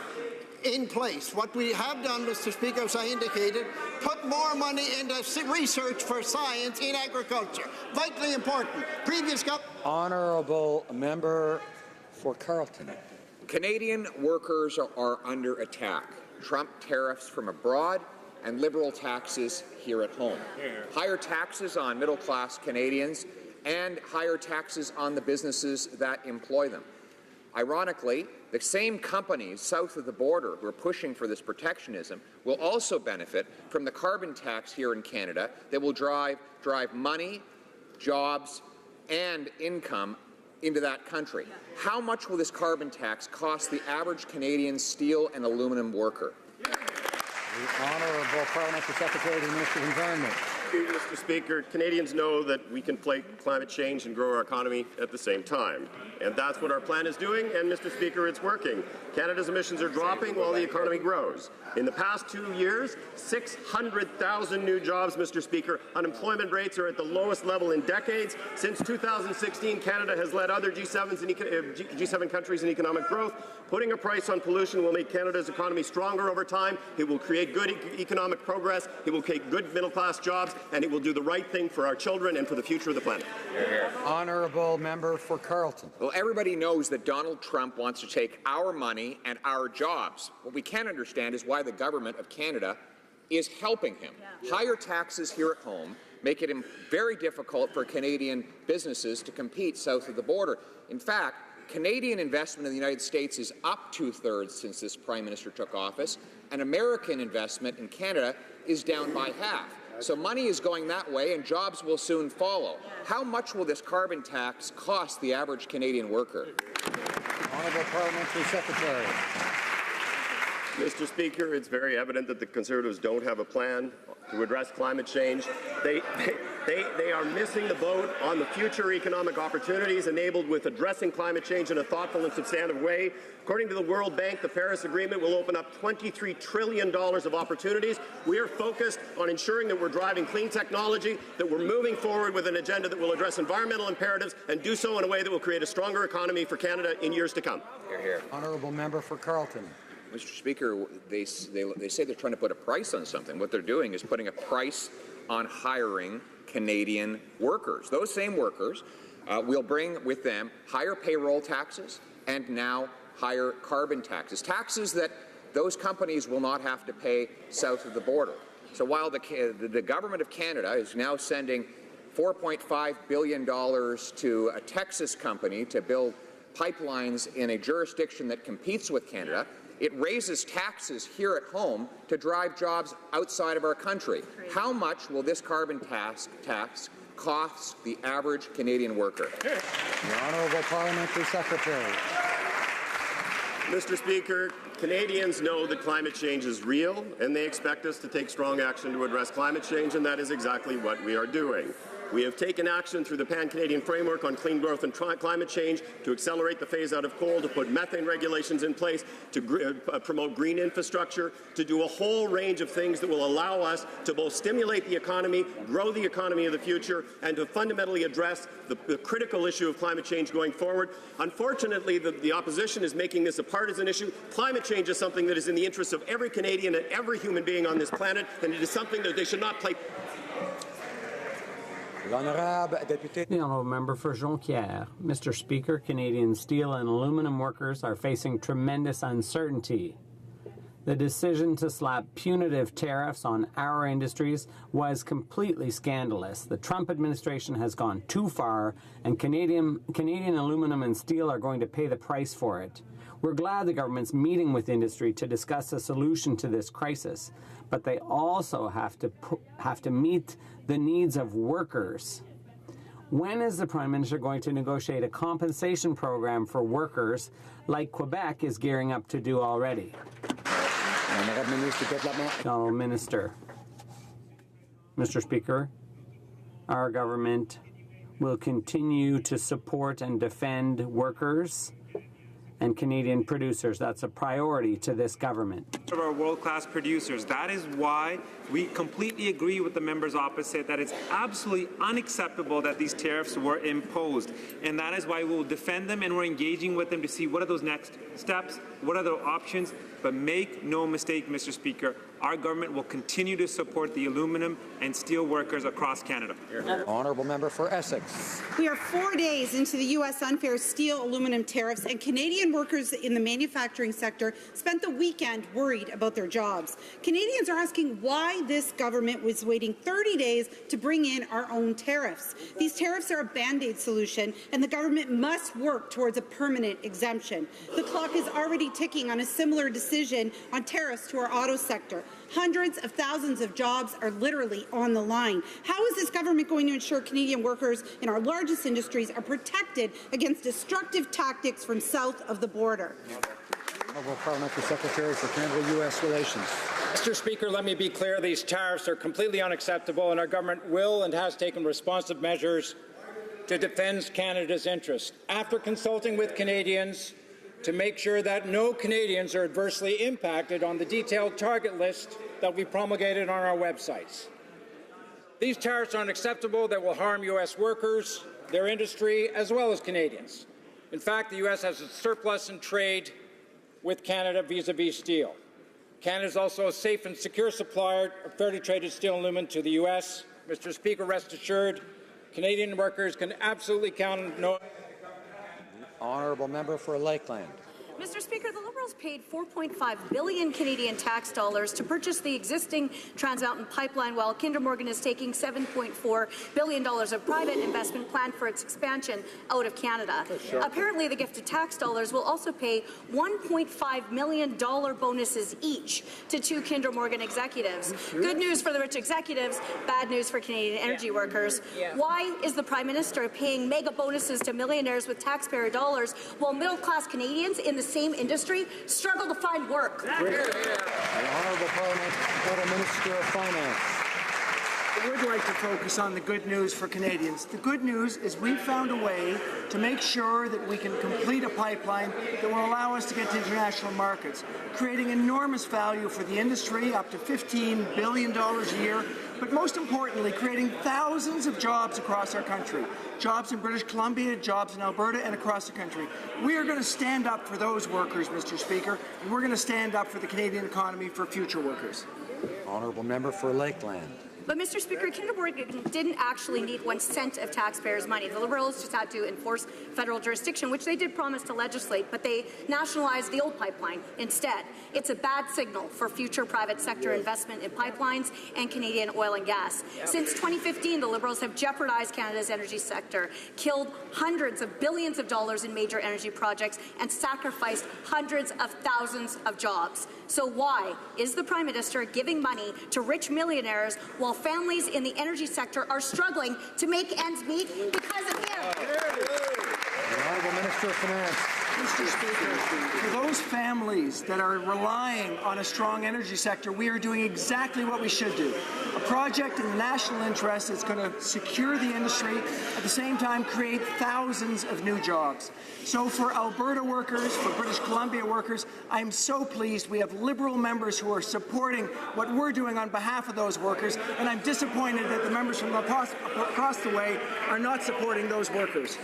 in place. What we have done, Mr. Speaker, as I indicated, put more money into research for science in agriculture. Vitally important. Honourable Member for Carleton. Canadian workers are under attack. Trump tariffs from abroad and Liberal taxes here at home. Higher taxes on middle-class Canadians and higher taxes on the businesses that employ them. Ironically, the same companies south of the border who are pushing for this protectionism will also benefit from the carbon tax here in Canada that will drive money, jobs, and income into that country. How much will this carbon tax cost the average Canadian steel and aluminum worker? The Honourable Parliamentary Secretary to the Minister of Environment. Mr. Speaker, Canadians know that we can fight climate change and grow our economy at the same time. And that's what our plan is doing, and Mr. Speaker, it's working. Canada's emissions are dropping while the economy grows. In the past 2 years, 600,000 new jobs, Mr. Speaker. Unemployment rates are at the lowest level in decades. Since 2016, Canada has led other G7 countries in economic growth. Putting a price on pollution will make Canada's economy stronger over time. It will create good economic progress. It will create good middle-class jobs, and it will do the right thing for our children and for the future of the planet. Honourable Member for Carleton. Well, everybody knows that Donald Trump wants to take our money and our jobs. What we can't understand is why the government of Canada is helping him. Higher taxes here at home make it very difficult for Canadian businesses to compete south of the border. In fact, Canadian investment in the United States is up 2/3 since this Prime Minister took office, and American investment in Canada is down by half. So money is going that way, and jobs will soon follow. How much will this carbon tax cost the average Canadian worker? Honourable Parliamentary Secretary. Mr. Speaker, it's very evident that the Conservatives don't have a plan to address climate change. They They are missing the boat on the future economic opportunities enabled with addressing climate change in a thoughtful and substantive way. According to the World Bank, the Paris Agreement will open up $23 trillion of opportunities. We are focused on ensuring that we're driving clean technology, that we're moving forward with an agenda that will address environmental imperatives and do so in a way that will create a stronger economy for Canada in years to come. Hear, hear. Honourable member for Carleton. Mr. Speaker, they say they're trying to put a price on something. What they're doing is putting a price on hiring Canadian workers. Those same workers will bring with them higher payroll taxes and now higher carbon taxes, taxes that those companies will not have to pay south of the border. So while the government of Canada is now sending $4.5 billion to a Texas company to build pipelines in a jurisdiction that competes with Canada, it raises taxes here at home to drive jobs outside of our country. How much will this carbon tax cost the average Canadian worker? The Honourable Parliamentary Secretary. Mr. Speaker, Canadians know that climate change is real, and they expect us to take strong action to address climate change, and that is exactly what we are doing. We have taken action through the Pan-Canadian Framework on Clean Growth and Climate Change to accelerate the phase-out of coal, to put methane regulations in place, to promote green infrastructure, to do a whole range of things that will allow us to both stimulate the economy, grow the economy of the future, and to fundamentally address the critical issue of climate change going forward. Unfortunately, the opposition is making this a partisan issue. Climate change is something that is in the interests of every Canadian and every human being on this planet, and it is something that they should not play. The Honourable Member for Jonquière. Mr. Speaker, Canadian steel and aluminum workers are facing tremendous uncertainty. The decision to slap punitive tariffs on our industries was completely scandalous. The Trump administration has gone too far, and Canadian aluminum and steel are going to pay the price for it. We're glad the government's meeting with industry to discuss a solution to this crisis, but they also have to meet the needs of workers. When is the Prime Minister going to negotiate a compensation program for workers like Quebec is gearing up to do already? Honourable Minister. Mr. Speaker, our government will continue to support and defend workers and Canadian producers. That's a priority to this government. Of our world-class producers. That is why we completely agree with the members opposite that it's absolutely unacceptable that these tariffs were imposed. And that is why we'll defend them, and we're engaging with them to see what are those next steps, what are the options. But make no mistake, Mr. Speaker, our government will continue to support the aluminum and steel workers across Canada. Honourable Member for Essex. We are 4 days into the U.S. unfair steel aluminum tariffs, and Canadian workers in the manufacturing sector spent the weekend worried about their jobs. Canadians are asking why this government was waiting 30 days to bring in our own tariffs. These tariffs are a Band-Aid solution, and the government must work towards a permanent exemption. The clock is already ticking on a similar decision on tariffs to our auto sector. Hundreds of thousands of jobs are literally on the line. How is this government going to ensure Canadian workers in our largest industries are protected against destructive tactics from south of the border? Honourable Parliamentary Secretary for Canada-U.S. Relations. Mr. Speaker, let me be clear. These tariffs are completely unacceptable, and our government will and has taken responsive measures to defend Canada's interests. After consulting with Canadians to make sure that no Canadians are adversely impacted on the detailed target list that we promulgated on our websites. These tariffs are unacceptable. They will harm U.S. workers, their industry, as well as Canadians. In fact, the U.S. has a surplus in trade with Canada vis-a-vis steel. Canada is also a safe and secure supplier of fairly traded steel and aluminum to the U.S. Mr. Speaker, rest assured, Canadian workers can absolutely count on no. Honourable Member for Lakeland. Mr. Speaker, the Liberals paid $4.5 billion Canadian tax dollars to purchase the existing Trans Mountain pipeline, while Kinder Morgan is taking $7.4 billion of private investment planned for its expansion out of Canada. Apparently, the gift of tax dollars will also pay $1.5 million bonuses each to 2 Kinder Morgan executives. Good news for the rich executives, bad news for Canadian energy workers. Why is the Prime Minister paying mega bonuses to millionaires with taxpayer dollars while middle-class Canadians in the same industry struggle to find work? The Honourable Parliament, Minister of Finance. I would like to focus on the good news for Canadians. The good news is we've found a way to make sure that we can complete a pipeline that will allow us to get to international markets, creating enormous value for the industry, up to $15 billion a year, but most importantly, creating thousands of jobs across our country. Jobs in British Columbia, jobs in Alberta, and across the country. We are going to stand up for those workers, Mr. Speaker, and we're going to stand up for the Canadian economy for future workers. Honourable member for Lakeland. But, Mr. Speaker, Kinder Morgan didn't actually need 1 cent of taxpayers' money. The Liberals just had to enforce federal jurisdiction, which they did promise to legislate, but they nationalized the old pipeline instead. It's a bad signal for future private sector investment in pipelines and Canadian oil and gas. Since 2015, the Liberals have jeopardized Canada's energy sector, killed hundreds of billions of dollars in major energy projects, and sacrificed hundreds of thousands of jobs. So why is the Prime Minister giving money to rich millionaires while families in the energy sector are struggling to make ends meet because of him? The Honourable Minister of Finance. Mr. Speaker, for those families that are relying on a strong energy sector, we are doing exactly what we should do. A project in the national interest that's going to secure the industry, at the same time create thousands of new jobs. So for Alberta workers, for British Columbia workers, I'm so pleased we have Liberal members who are supporting what we're doing on behalf of those workers, and I'm disappointed that the members from across the way are not supporting those workers.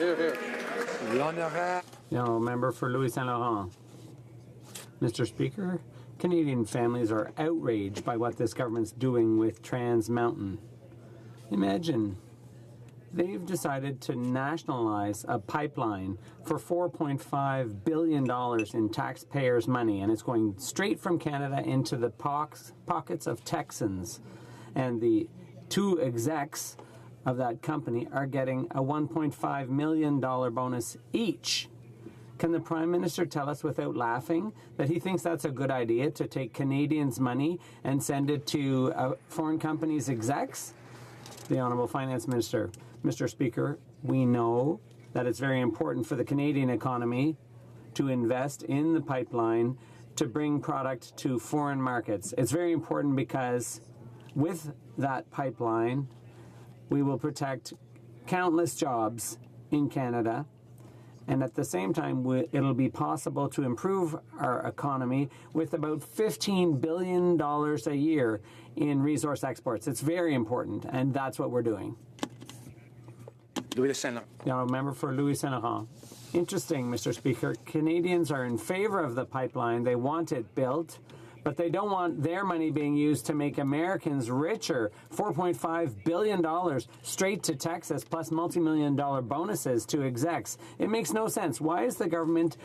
No, member for Louis Saint Laurent. Mr. Speaker, Canadian families are outraged by what this government's doing with Trans Mountain. Imagine, they've decided to nationalize a pipeline for $4.5 billion in taxpayers' money, and it's going straight from Canada into the pockets of Texans. And the 2 execs of that company are getting a $1.5 million bonus each. Can the Prime Minister tell us without laughing that he thinks that's a good idea to take Canadians' money and send it to foreign companies' execs? The Honourable Finance Minister. Mr. Speaker, we know that it's very important for the Canadian economy to invest in the pipeline to bring product to foreign markets. It's very important because with that pipeline, we will protect countless jobs in Canada, and at the same time, it'll be possible to improve our economy with about $15 billion a year in resource exports. It's very important, and that's what we're doing. Louis Saint Laurent. Now, member for Louis Saint Laurent. Interesting, Mr. Speaker. Canadians are in favor of the pipeline. They want it built, but they don't want their money being used to make Americans richer. $4.5 billion straight to Texas, plus multi-million-dollar bonuses to execs. It makes no sense. Why is the government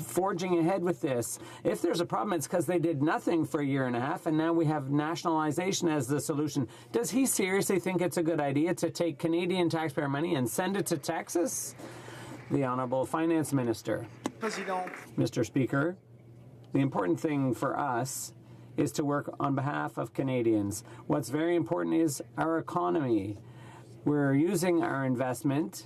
forging ahead with this? If there's a problem, it's because they did nothing for a year and a half, and now we have nationalization as the solution. Does he seriously think it's a good idea to take Canadian taxpayer money and send it to Texas? The Honourable Finance Minister. Mr. Speaker, the important thing for us is to work on behalf of Canadians. What's very important is our economy. We're using our investment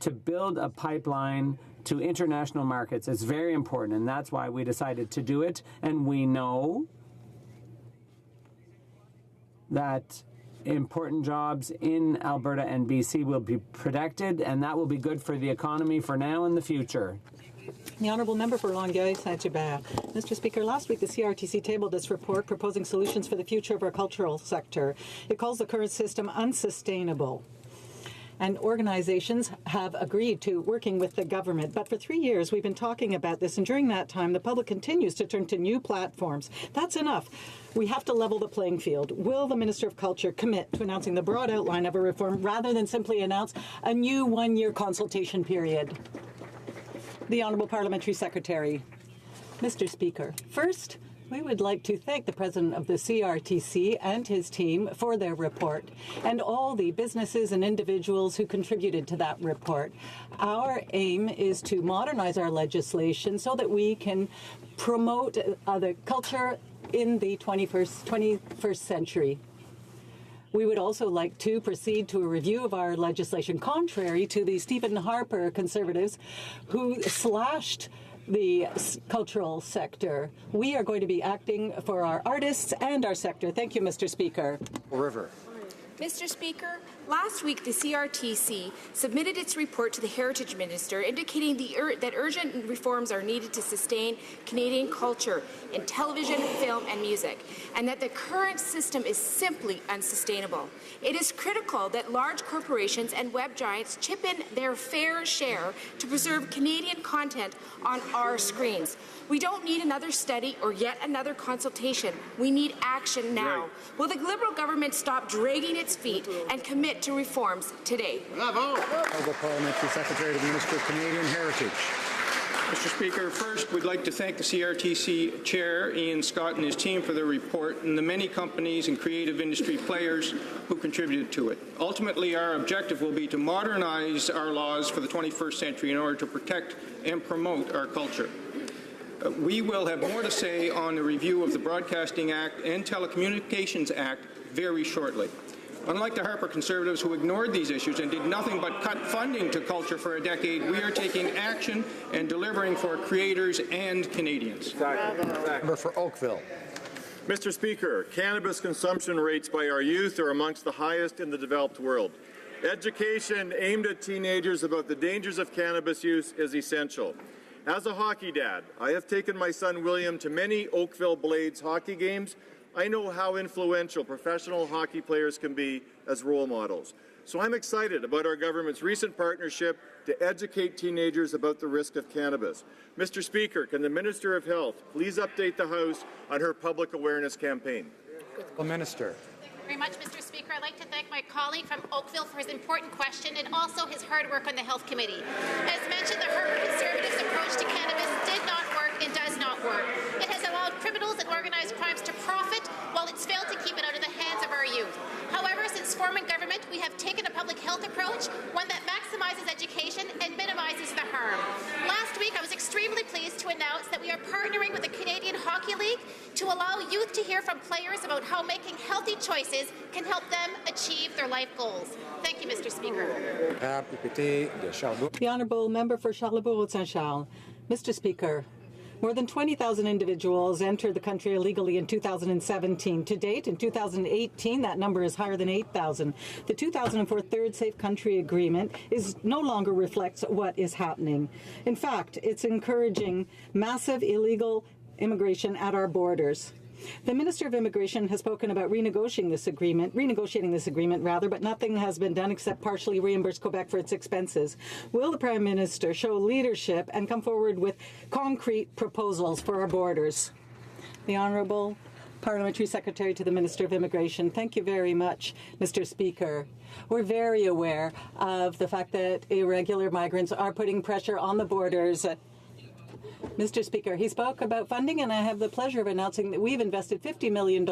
to build a pipeline to international markets. It's very important, and that's why we decided to do it. And we know that important jobs in Alberta and BC will be protected, and that will be good for the economy for now and the future. The Honourable Member for Longueuil, Saint-Hubert. Mr. Speaker, last week the CRTC tabled this report proposing solutions for the future of our cultural sector. It calls the current system unsustainable. And organizations have agreed to working with the government. But for 3 years, we've been talking about this, and during that time, the public continues to turn to new platforms. That's enough. We have to level the playing field. Will the Minister of Culture commit to announcing the broad outline of a reform rather than simply announce a new one-year consultation period? The Honourable Parliamentary Secretary. Mr. Speaker, first, we would like to thank the President of the CRTC and his team for their report and all the businesses and individuals who contributed to that report. Our aim is to modernize our legislation so that we can promote the culture in the 21st century. We would also like to proceed to a review of our legislation, contrary to the Stephen Harper Conservatives who slashed the cultural sector. We are going to be acting for our artists and our sector. Thank you, Mr. Speaker. River. Mr. Speaker, last week the CRTC submitted its report to the Heritage Minister indicating that urgent reforms are needed to sustain Canadian culture in television, film and music, and that the current system is simply unsustainable. It is critical that large corporations and web giants chip in their fair share to preserve Canadian content on our screens. We don't need another study or yet another consultation. We need action now. Right. Will the Liberal government stop dragging its feet and commit to reforms today? Bravo. Parliamentary Secretary to the Minister of Canadian Heritage. Mr. Speaker, first we'd like to thank the CRTC Chair, Ian Scott, and his team for their report and the many companies and creative industry players who contributed to it. Ultimately, our objective will be to modernize our laws for the 21st century in order to protect and promote our culture. We will have more to say on the review of the Broadcasting Act and Telecommunications Act very shortly. Unlike the Harper Conservatives, who ignored these issues and did nothing but cut funding to culture for a decade, we are taking action and delivering for creators and Canadians. Member for Oakville. Mr. Speaker, cannabis consumption rates by our youth are amongst the highest in the developed world. Education aimed at teenagers about the dangers of cannabis use is essential. As a hockey dad, I have taken my son William to many Oakville Blades hockey games. I know how influential professional hockey players can be as role models. So I'm excited about our government's recent partnership to educate teenagers about the risk of cannabis. Mr. Speaker, can the Minister of Health please update the House on her public awareness campaign? The Minister. Very much, Mr. Speaker. I'd like to thank my colleague from Oakville for his important question and also his hard work on the Health Committee. As mentioned, the Harper Conservatives' approach to cannabis did not work and does not work. It has allowed criminals and organized crimes to profit while it's failed to keep it out of the hands of our youth. However, since forming government, we have taken a public health approach, one that maximizes education and minimizes the harm. Last week, I was extremely pleased to announce that we are partnering with the Canadian Hockey League to allow youth to hear from players about how making healthy choices can help them achieve their life goals. Thank you, Mr. Speaker. The Honourable Member for Charlebourg-Saint-Charles. Mr. Speaker, more than 20,000 individuals entered the country illegally in 2017. To date, in 2018, that number is higher than 8,000. The 2004 Third Safe Country Agreement no longer reflects what is happening. In fact, it's encouraging massive illegal immigration at our borders. The Minister of Immigration has spoken about renegotiating this agreement, but nothing has been done except partially reimburse Quebec for its expenses. Will the Prime Minister show leadership and come forward with concrete proposals for our borders? The Honourable Parliamentary Secretary to the Minister of Immigration. Thank you very much, Mr. Speaker. We're very aware of the fact that irregular migrants are putting pressure on the borders. Mr. Speaker, he spoke about funding, and I have the pleasure of announcing that we've invested $50 million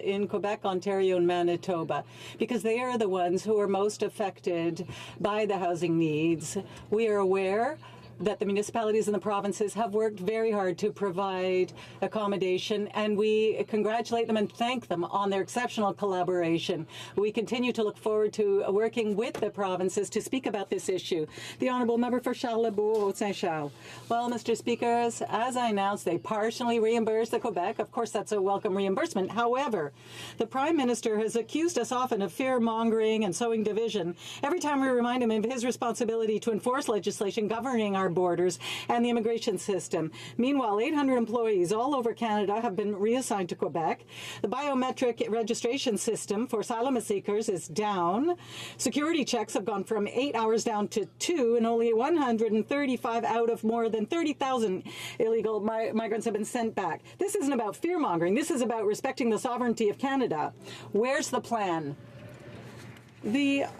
in Quebec, Ontario, and Manitoba, because they are the ones who are most affected by the housing needs. We are aware that the municipalities and the provinces have worked very hard to provide accommodation, and we congratulate them and thank them on their exceptional collaboration. We continue to look forward to working with the provinces to speak about this issue. The Honourable Member for Charlebourg-Saint-Charles. Well, Mr. Speaker, as I announced, they partially reimbursed the Quebec. Of course, that's a welcome reimbursement. However, the Prime Minister has accused us often of fear-mongering and sowing division every time we remind him of his responsibility to enforce legislation governing our borders and the immigration system. Meanwhile, 800 employees all over Canada have been reassigned to Quebec. The biometric registration system for asylum seekers is down. Security checks have gone from 8 hours down to 2, and only 135 out of more than 30,000 illegal migrants have been sent back. This isn't about fear-mongering. This is about respecting the sovereignty of Canada. Where's the plan? Mr.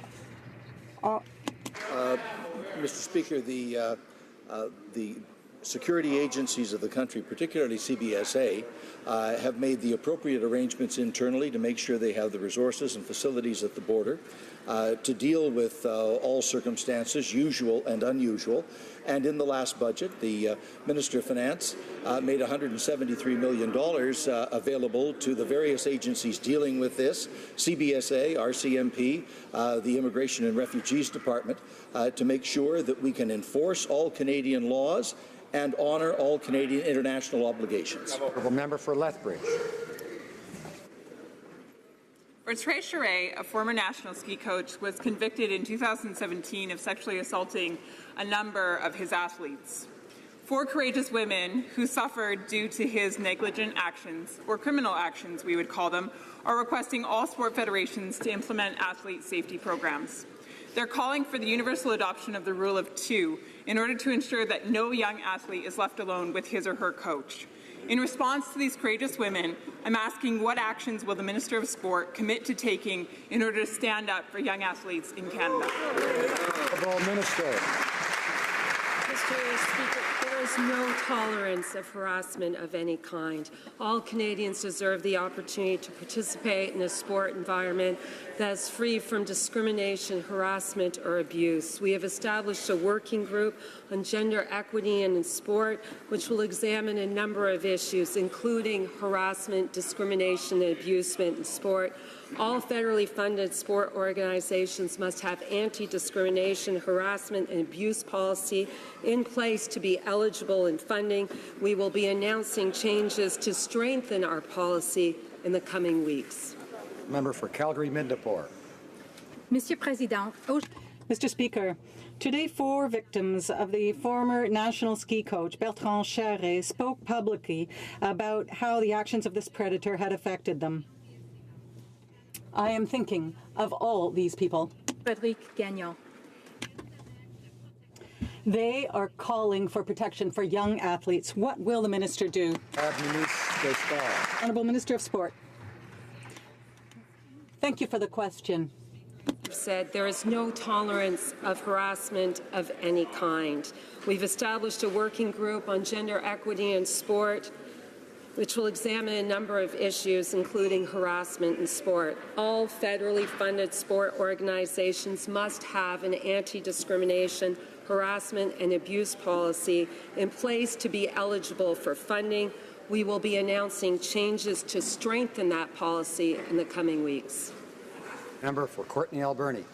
Speaker, the security agencies of the country, particularly CBSA, have made the appropriate arrangements internally to make sure they have the resources and facilities at the border to deal with all circumstances, usual and unusual. And in the last budget, the Minister of Finance made $173 million available to the various agencies dealing with this, CBSA, RCMP, the Immigration and Refugees Department, to make sure that we can enforce all Canadian laws and honour all Canadian international obligations. Member for Lethbridge. Bertrand Charest, a former national ski coach, was convicted in 2017 of sexually assaulting a number of his athletes. 4 courageous women who suffered due to his negligent actions, or criminal actions we would call them, are requesting all sport federations to implement athlete safety programs. They're calling for the universal adoption of the rule of 2 in order to ensure that no young athlete is left alone with his or her coach. In response to these courageous women, I'm asking what actions will the Minister of Sport commit to taking in order to stand up for young athletes in Canada? Minister. Mr. Speaker, there is no tolerance of harassment of any kind. All Canadians deserve the opportunity to participate in a sport environment that is free from discrimination, harassment, or abuse. We have established a working group on gender equity in sport, which will examine a number of issues, including harassment, discrimination, and abusement in sport. All federally funded sport organizations must have anti-discrimination, harassment, and abuse policy in place to be eligible in funding. We will be announcing changes to strengthen our policy in the coming weeks. Member for Calgary-Midnapore. Mr. Speaker, today 4 victims of the former national ski coach Bertrand Charest spoke publicly about how the actions of this predator had affected them. I am thinking of all these people. They are calling for protection for young athletes. What will the minister do? Honourable Minister of Sport. Thank you for the question. Said there is no tolerance of harassment of any kind. We've established a working group on gender equity in sport, which will examine a number of issues, including harassment in sport. All federally funded sport organizations must have an anti-discrimination, harassment, and abuse policy in place to be eligible for funding. We will be announcing changes to strengthen that policy in the coming weeks. Member for Courtenay-Alberni.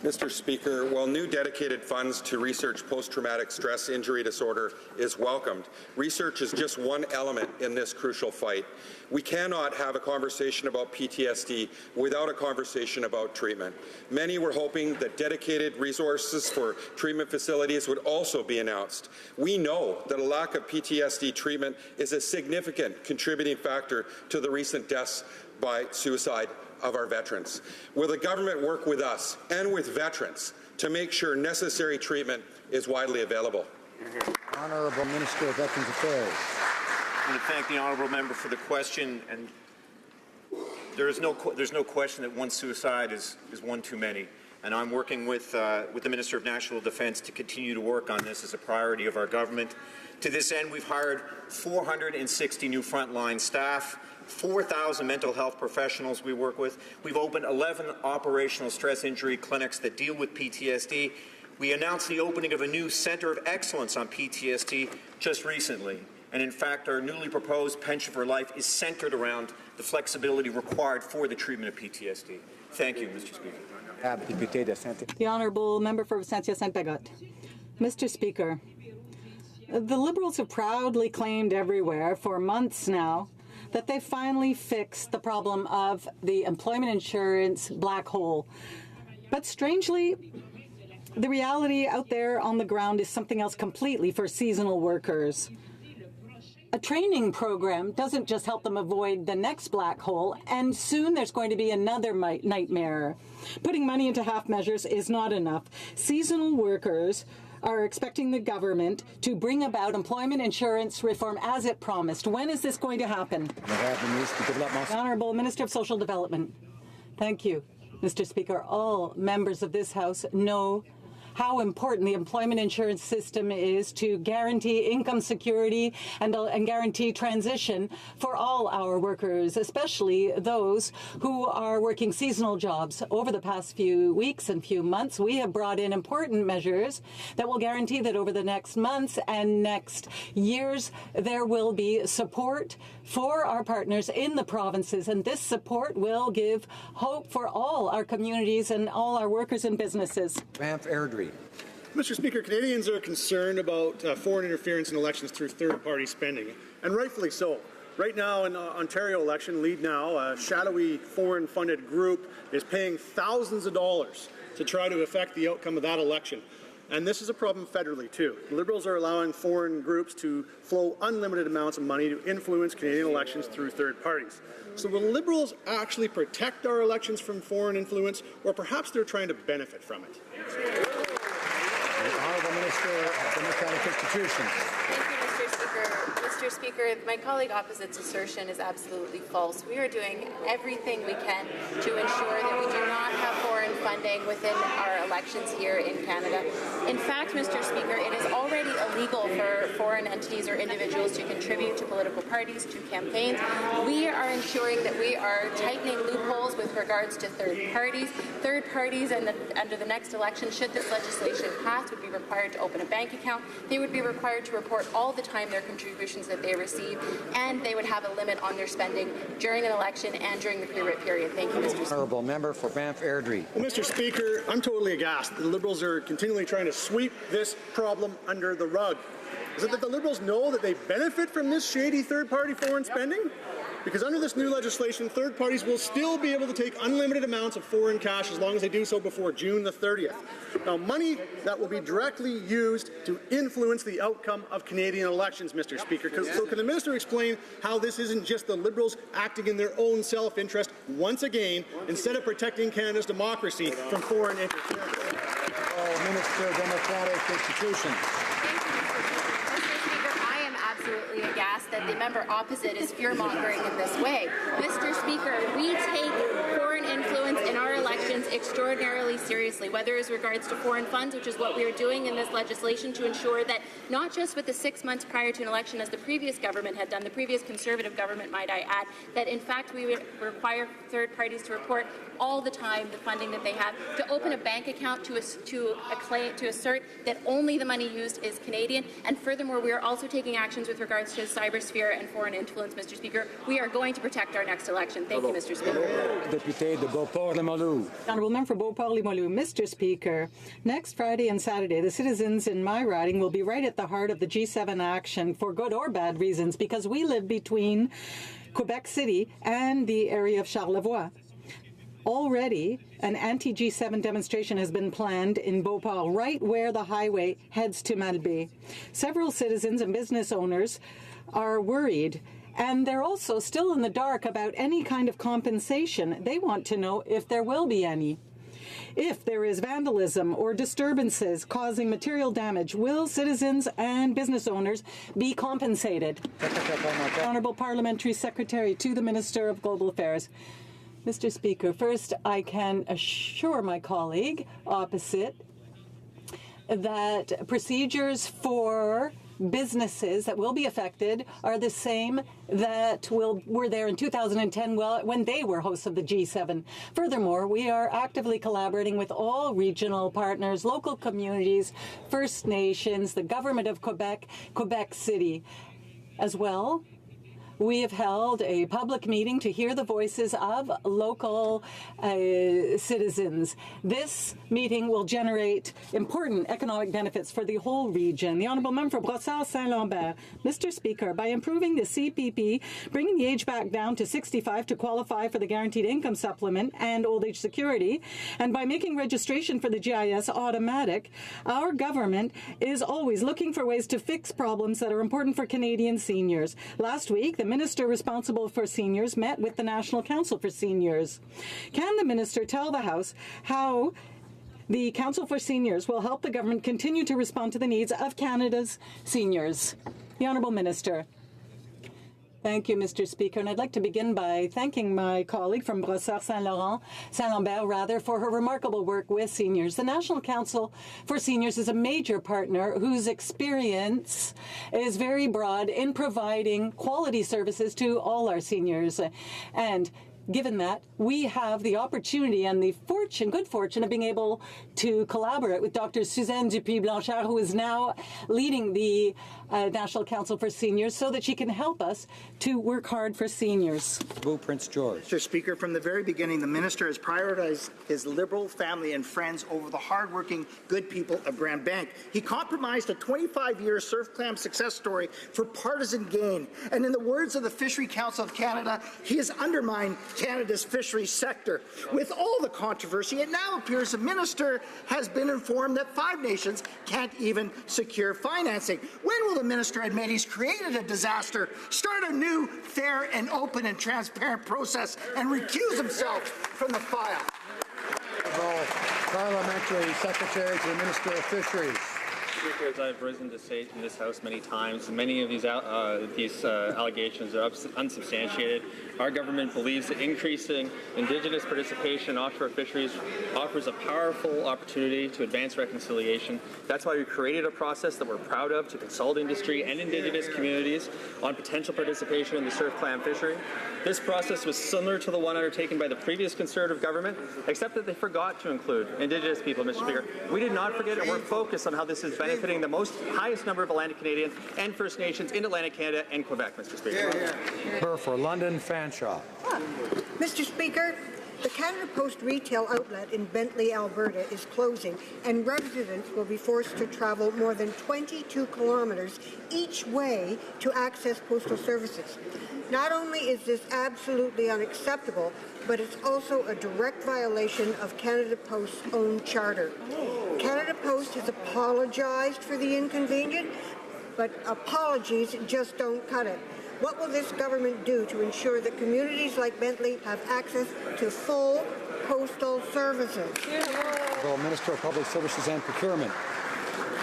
Mr. Speaker, while new dedicated funds to research post-traumatic stress injury disorder is welcomed, research is just one element in this crucial fight. We cannot have a conversation about PTSD without a conversation about treatment. Many were hoping that dedicated resources for treatment facilities would also be announced. We know that a lack of PTSD treatment is a significant contributing factor to the recent deaths by suicide of our veterans. Will the government work with us and with veterans to make sure necessary treatment is widely available? Honourable Minister of Veterans Affairs. I want to thank the honourable member for the question. And there's no question that one suicide is one too many. And I'm working with the Minister of National Defence to continue to work on this as a priority of our government. To this end, we've hired 460 new frontline staff, 4,000 mental health professionals we work with. We've opened 11 operational stress injury clinics that deal with PTSD. We announced the opening of a new Centre of Excellence on PTSD just recently. And in fact, our newly proposed Pension for Life is centered around the flexibility required for the treatment of PTSD. Thank you, Mr. Speaker. The Honourable Member for Saint-Hyacinthe-Bagotte. Mr. Speaker, the Liberals have proudly claimed everywhere for months now that they finally fixed the problem of the employment insurance black hole. But strangely, the reality out there on the ground is something else completely for seasonal workers. A training program doesn't just help them avoid the next black hole, and soon there's going to be another nightmare. Putting money into half measures is not enough. Seasonal workers are expecting the government to bring about employment insurance reform as it promised. When is this going to happen? The Honourable Minister of Social Development. Thank you, Mr. Speaker. All members of this House know how important the employment insurance system is to guarantee income security and guarantee transition for all our workers, especially those who are working seasonal jobs. Over the past few weeks and few months, we have brought in important measures that will guarantee that over the next months and next years, there will be support for our partners in the provinces, and this support will give hope for all our communities and all our workers and businesses. Banff Airdrie. Mr. Speaker, Canadians are concerned about foreign interference in elections through third-party spending, and rightfully so. Right now in the Ontario election, Lead Now, a shadowy foreign-funded group is paying thousands of dollars to try to affect the outcome of that election. And this is a problem federally, too. Liberals are allowing foreign groups to flow unlimited amounts of money to influence Canadian elections through third parties. So will Liberals actually protect our elections from foreign influence, or perhaps they're trying to benefit from it? The Honourable Minister of Democratic Institutions. Thank you, Mr. Speaker. Mr. Speaker, my colleague opposite's assertion is absolutely false. We are doing everything we can to ensure that we do not have foreign funding within our elections here in Canada. In fact, Mr. Speaker, it is already illegal for foreign entities or individuals to contribute to political parties, to campaigns. We are ensuring that we are tightening loopholes with regards to third parties. Third parties under the next election, should this legislation pass, would be required to open a bank account. They would be required to report all the time their contributions that they receive, and they would have a limit on their spending during an election and during the pre-writ period. Thank you, Mr. Speaker. Honourable Member for Banff Airdrie. Well, Mr. Speaker, I'm totally aghast. The Liberals are continually trying to sweep this problem under the rug. Is it that the Liberals know that they benefit from this shady third-party foreign spending? Because under this new legislation, third parties will still be able to take unlimited amounts of foreign cash as long as they do so before June the 30th. Now, money that will be directly used to influence the outcome of Canadian elections, Mr. Speaker. So can the Minister explain how this isn't just the Liberals acting in their own self-interest once again, instead of protecting Canada's democracy from foreign interference? Minister of Democratic Institutions. Absolutely aghast that the member opposite is fear-mongering in this way. Mr. Speaker, we take foreign influence in our elections extraordinarily seriously, whether as regards to foreign funds, which is what we are doing in this legislation to ensure that not just with the 6 months prior to an election, as the previous government had done, the previous Conservative government, might I add, that in fact we would require third parties to report all the time the funding that they have, to open a bank account to assert that only the money used is Canadian, and furthermore, we are also taking actions with regards to cybersphere and foreign influence, Mr. Speaker. We are going to protect our next election. Thank you, Mr. Speaker. Député de Beauport-Limoilou. Honourable Member for Beauport-Limoilou. Mr. Speaker, next Friday and Saturday, the citizens in my riding will be right at the heart of the G7 action for good or bad reasons, because we live between Quebec City and the area of Charlevoix. Already, an anti-G7 demonstration has been planned in Beauport, right where the highway heads to Malbaie. Several citizens and business owners are worried, and they're also still in the dark about any kind of compensation. They want to know if there will be any. If there is vandalism or disturbances causing material damage, will citizens and business owners be compensated? Honourable Parliamentary Secretary to the Minister of Global Affairs. Mr. Speaker, first I can assure my colleague opposite that procedures for businesses that will be affected are the same that were there in 2010 when they were hosts of the G7. Furthermore, we are actively collaborating with all regional partners, local communities, First Nations, the Government of Quebec, Quebec City as well. We have held a public meeting to hear the voices of local citizens. This meeting will generate important economic benefits for the whole region. The Honourable Member for Brossard-Saint-Lambert. Mr. Speaker, by improving the CPP, bringing the age back down to 65 to qualify for the Guaranteed Income Supplement and Old Age Security, and by making registration for the GIS automatic, our government is always looking for ways to fix problems that are important for Canadian seniors. Last week, the Minister responsible for seniors met with the National Council for Seniors. Can the Minister tell the House how the Council for Seniors will help the government continue to respond to the needs of Canada's seniors? The Honourable Minister. Thank you, Mr. Speaker. And I'd like to begin by thanking my colleague from Brossard-Saint-Lambert, for her remarkable work with seniors. The National Council for Seniors is a major partner whose experience is very broad in providing quality services to all our seniors. And given that we have the opportunity and the good fortune of being able to collaborate with Dr. Suzanne Dupuis-Blanchard, who is now leading the National Council for Seniors, so that she can help us to work hard for seniors. Prince George. Mr. Speaker, from the very beginning, the minister has prioritized his Liberal family and friends over the hardworking, good people of Grand Bank. He compromised a 25-year surf clam success story for partisan gain. And in the words of the Fishery Council of Canada, he has undermined Canada's fisheries sector. With all the controversy, it now appears the minister has been informed that 5 nations can't even secure financing. When will the minister admit he's created a disaster, start a new, fair and open and transparent process, and recuse himself from the file? Parliamentary Secretary to the Minister of Fisheries. Speaker, as I've risen to say in this House many times, many of these allegations are unsubstantiated. Our government believes that increasing Indigenous participation in offshore fisheries offers a powerful opportunity to advance reconciliation. That's why we created a process that we're proud of to consult industry and Indigenous communities on potential participation in the surf clam fishery. This process was similar to the one undertaken by the previous Conservative government, except that they forgot to include Indigenous people, Mr. Speaker. We did not forget, and we're focused on how this is benefiting the highest number of Atlantic Canadians and First Nations in Atlantic Canada and Quebec, Mr. Speaker. For London, Fanshawe. Mr. Speaker, the Canada Post retail outlet in Bentley, Alberta is closing, and residents will be forced to travel more than 22 kilometres each way to access postal services. Not only is this absolutely unacceptable, but it's also a direct violation of Canada Post's own charter. Canada Post has apologized for the inconvenience, but apologies just don't cut it. What will this government do to ensure that communities like Bentley have access to full postal services? Minister of Public Services and Procurement.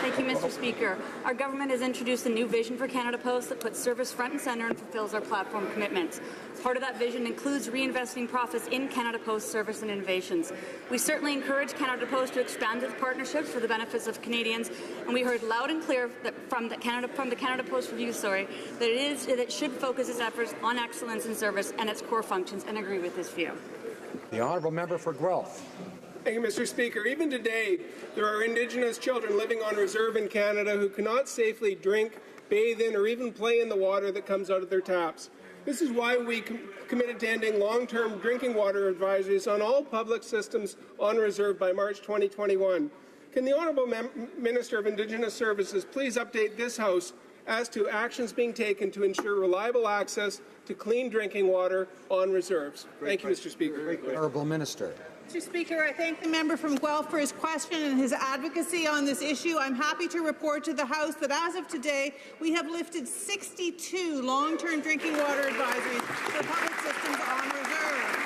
Thank you, Mr. Speaker. Our government has introduced a new vision for Canada Post that puts service front and centre and fulfills our platform commitments. Part of that vision includes reinvesting profits in Canada Post service and innovations. We certainly encourage Canada Post to expand its partnerships for the benefits of Canadians, and we heard loud and clear that from the Canada Post review, that it should focus its efforts on excellence in service and its core functions, and agree with this view. The honourable member for Guelph. Thank you, Mr. Speaker. Even today, there are Indigenous children living on reserve in Canada who cannot safely drink, bathe in, or even play in the water that comes out of their taps. This is why we committed to ending long-term drinking water advisories on all public systems on reserve by March 2021. Can the Honourable Minister of Indigenous Services please update this House as to actions being taken to ensure reliable access to clean drinking water on reserves? Thank you, Mr. Speaker. Honourable Minister. Mr. Speaker, I thank the member from Guelph for his question and his advocacy on this issue. I'm happy to report to the House that as of today, we have lifted 62 long-term drinking water advisories for public systems on reserve.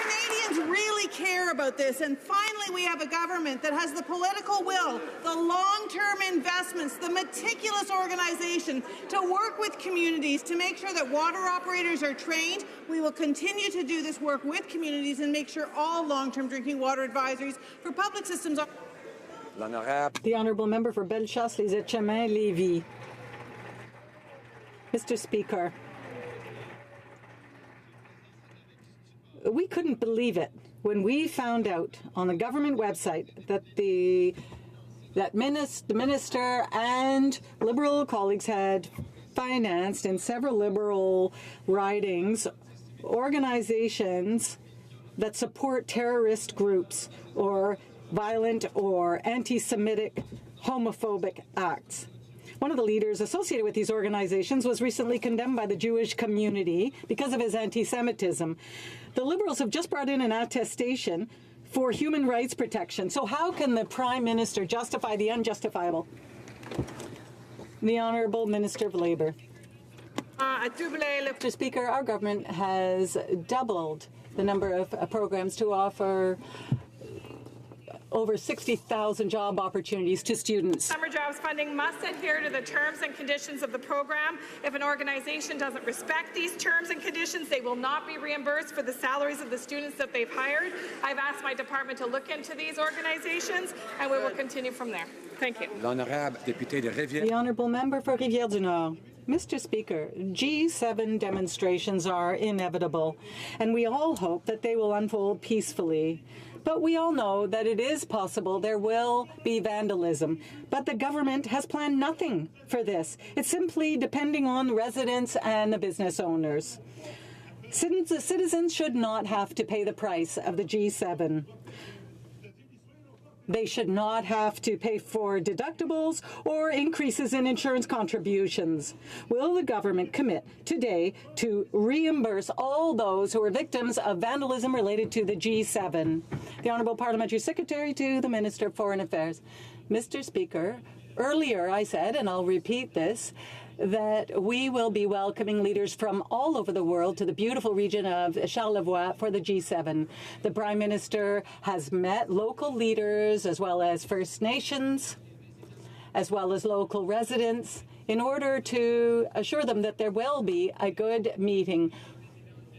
Canadians really care about this, and finally we have a government that has the political will, the long-term investments, the meticulous organization to work with communities to make sure that water operators are trained. We will continue to do this work with communities and make sure all long-term drinking water advisories for public systems are... The honourable member for Bellechasse, Les Etchemins, Lévis. Mr. Speaker, we couldn't believe it when we found out on the government website that the minister and Liberal colleagues had financed in several Liberal ridings organizations that support terrorist groups or violent or anti-Semitic homophobic acts. One of the leaders associated with these organizations was recently condemned by the Jewish community because of his anti-Semitism. The Liberals have just brought in an attestation for human rights protection. So how can the Prime Minister justify the unjustifiable? The Honourable Minister of Labour. Mr. Speaker, our government has doubled the number of programs to offer over 60,000 job opportunities to students. Summer jobs funding must adhere to the terms and conditions of the program. If an organization doesn't respect these terms and conditions, they will not be reimbursed for the salaries of the students that they've hired. I've asked my department to look into these organizations, and we will continue from there. Thank you. The Honourable Member for Rivière-du-Nord. Mr. Speaker, G7 demonstrations are inevitable, and we all hope that they will unfold peacefully. But we all know that it is possible there will be vandalism. But the government has planned nothing for this. It's simply depending on residents and the business owners. Citizens should not have to pay the price of the G7. They should not have to pay for deductibles or increases in insurance contributions. Will the government commit today to reimburse all those who are victims of vandalism related to the G7? The Honourable Parliamentary Secretary to the Minister of Foreign Affairs. Mr. Speaker, earlier I said, and I'll repeat this, that we will be welcoming leaders from all over the world to the beautiful region of Charlevoix for the G7. The Prime Minister has met local leaders as well as First Nations, as well as local residents, in order to assure them that there will be a good meeting.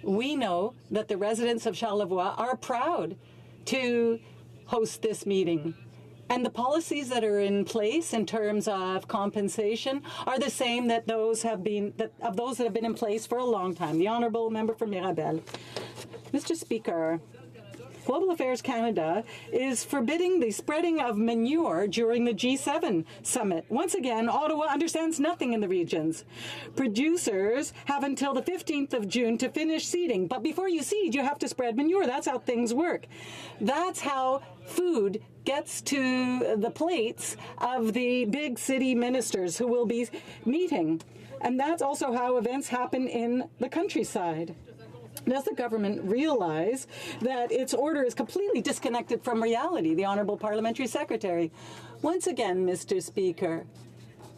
We know that the residents of Charlevoix are proud to host this meeting. And the policies that are in place in terms of compensation are the same that those have been that have been in place for a long time. The Honourable Member for Mirabel. Mr. Speaker, Global Affairs Canada is forbidding the spreading of manure during the G7 summit. Once again, Ottawa understands nothing in the regions. Producers have until the 15th of June to finish seeding, but before you seed, you have to spread manure. That's how things work. That's how food gets to the plates of the big city ministers who will be meeting. And that's also how events happen in the countryside. Does the government realize that its order is completely disconnected from reality? The Honourable Parliamentary Secretary. Once again, Mr. Speaker,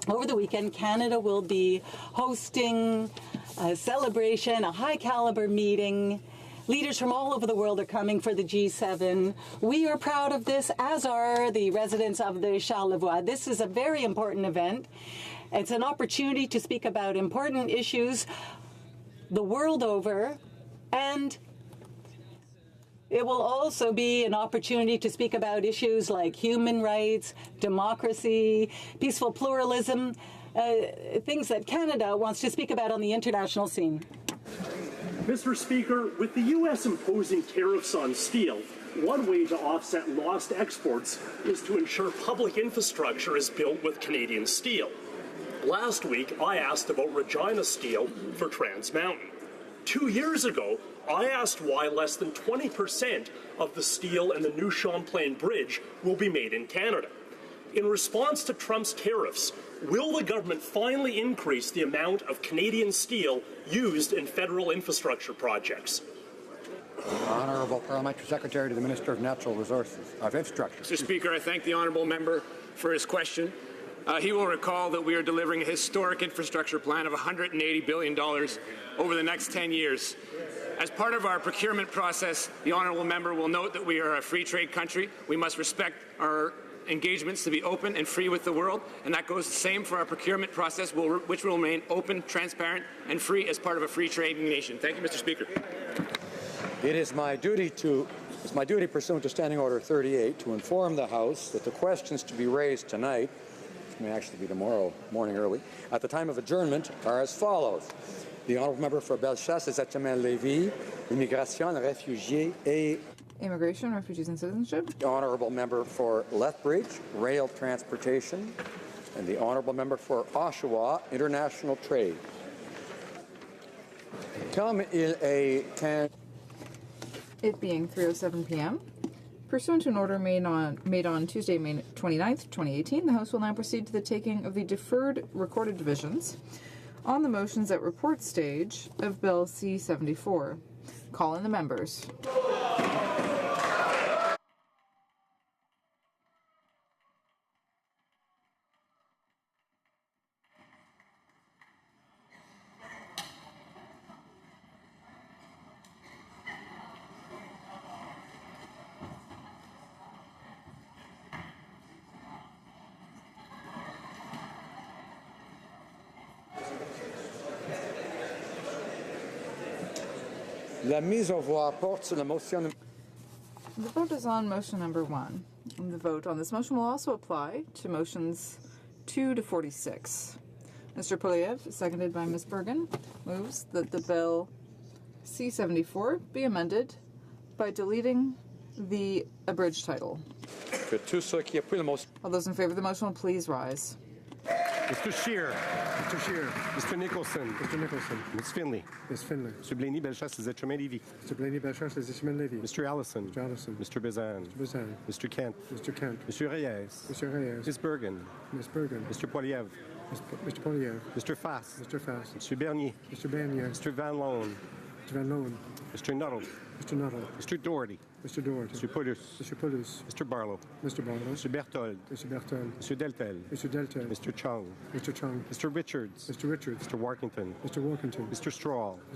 over the weekend, Canada will be hosting a celebration, a high-caliber meeting. Leaders from all over the world are coming for the G7. We are proud of this, as are the residents of the Charlevoix. This is a very important event. It's an opportunity to speak about important issues the world over, and it will also be an opportunity to speak about issues like human rights, democracy, peaceful pluralism, things that Canada wants to speak about on the international scene. Mr. Speaker, with the U.S. imposing tariffs on steel, one way to offset lost exports is to ensure public infrastructure is built with Canadian steel. Last week, I asked about Regina Steel for Trans Mountain. 2 years ago, I asked why less than 20% of the steel in the new Champlain Bridge will be made in Canada. In response to Trump's tariffs, will the government finally increase the amount of Canadian steel used in federal infrastructure projects? Honourable Parliamentary Secretary to the Minister of Natural Resources, of Infrastructure. Mr. Speaker, I thank the honourable member for his question. He will recall that we are delivering a historic infrastructure plan of $180 billion over the next 10 years. As part of our procurement process, the honourable member will note that we are a free trade country. We must respect our engagements to be open and free with the world, and that goes the same for our procurement process, which will remain open, transparent, and free as part of a free trading nation. Thank you, Mr. Speaker. It is my duty pursuant to Standing Order 38 to inform the House that the questions to be raised tonight, which may actually be tomorrow morning early, at the time of adjournment are as follows. The Honourable Member for Bellechasse et Zatemel-Lévis, Immigration, Réfugiés et Immigration, Refugees and Citizenship. The Honourable Member for Lethbridge, Rail Transportation, and the Honourable Member for Oshawa, International Trade. It being 3:07 p.m. Pursuant to an order made on Tuesday, May 29th, 2018, the House will now proceed to the taking of the deferred recorded divisions on the motions at report stage of Bill C-74. Call in the members. La mise en voix porte sur la motion. The vote is on motion number 1. And the vote on this motion will also apply to motions 2 to 46. Mr. Polyev, seconded by Ms. Bergen, moves that the bill C-74 be amended by deleting the abridged title. All those in favor of the motion will please rise. Mr. Scheer. Mr. Scheer. Mr. Nicholson. Mr. Nicholson. Ms. Finley. Ms. Finley. Mr. Blaney Bellechasse, Les Êtres-Humains-Lévis. Mr. Blaney Bellechasse, Les Êtres-Humains-Lévis. Mr. Allison. Mr. Allison. Mr. Bazan. Mr. Bazan. Mr. Kent. Mr. Kent. Mr. Reyes. Mr. Reyes. Ms. Bergen. Ms. Bergen. Mr. Poilievre. Mr. Poilievre. Mr. Fass. Mr. Fass. Mr. Bernier. Mr. Bernier. Mr. Van Loan. Mr. Van Loan. Mr. Nuttall. Mr. Nuttall. Mr. Doherty. Mr. Doherty. Mr. Paulus. Mr. Paulus. Mr. Barlow. Mr. Barlow. Mr. Berthold. Mr. Berthold. Mr. Deltel. Mr. Deltel. Mr. Chung. Mr. Chung. Mr. Richards. Mr. Richards. Mr. Workington. Mr. Workington. Mr. Straw.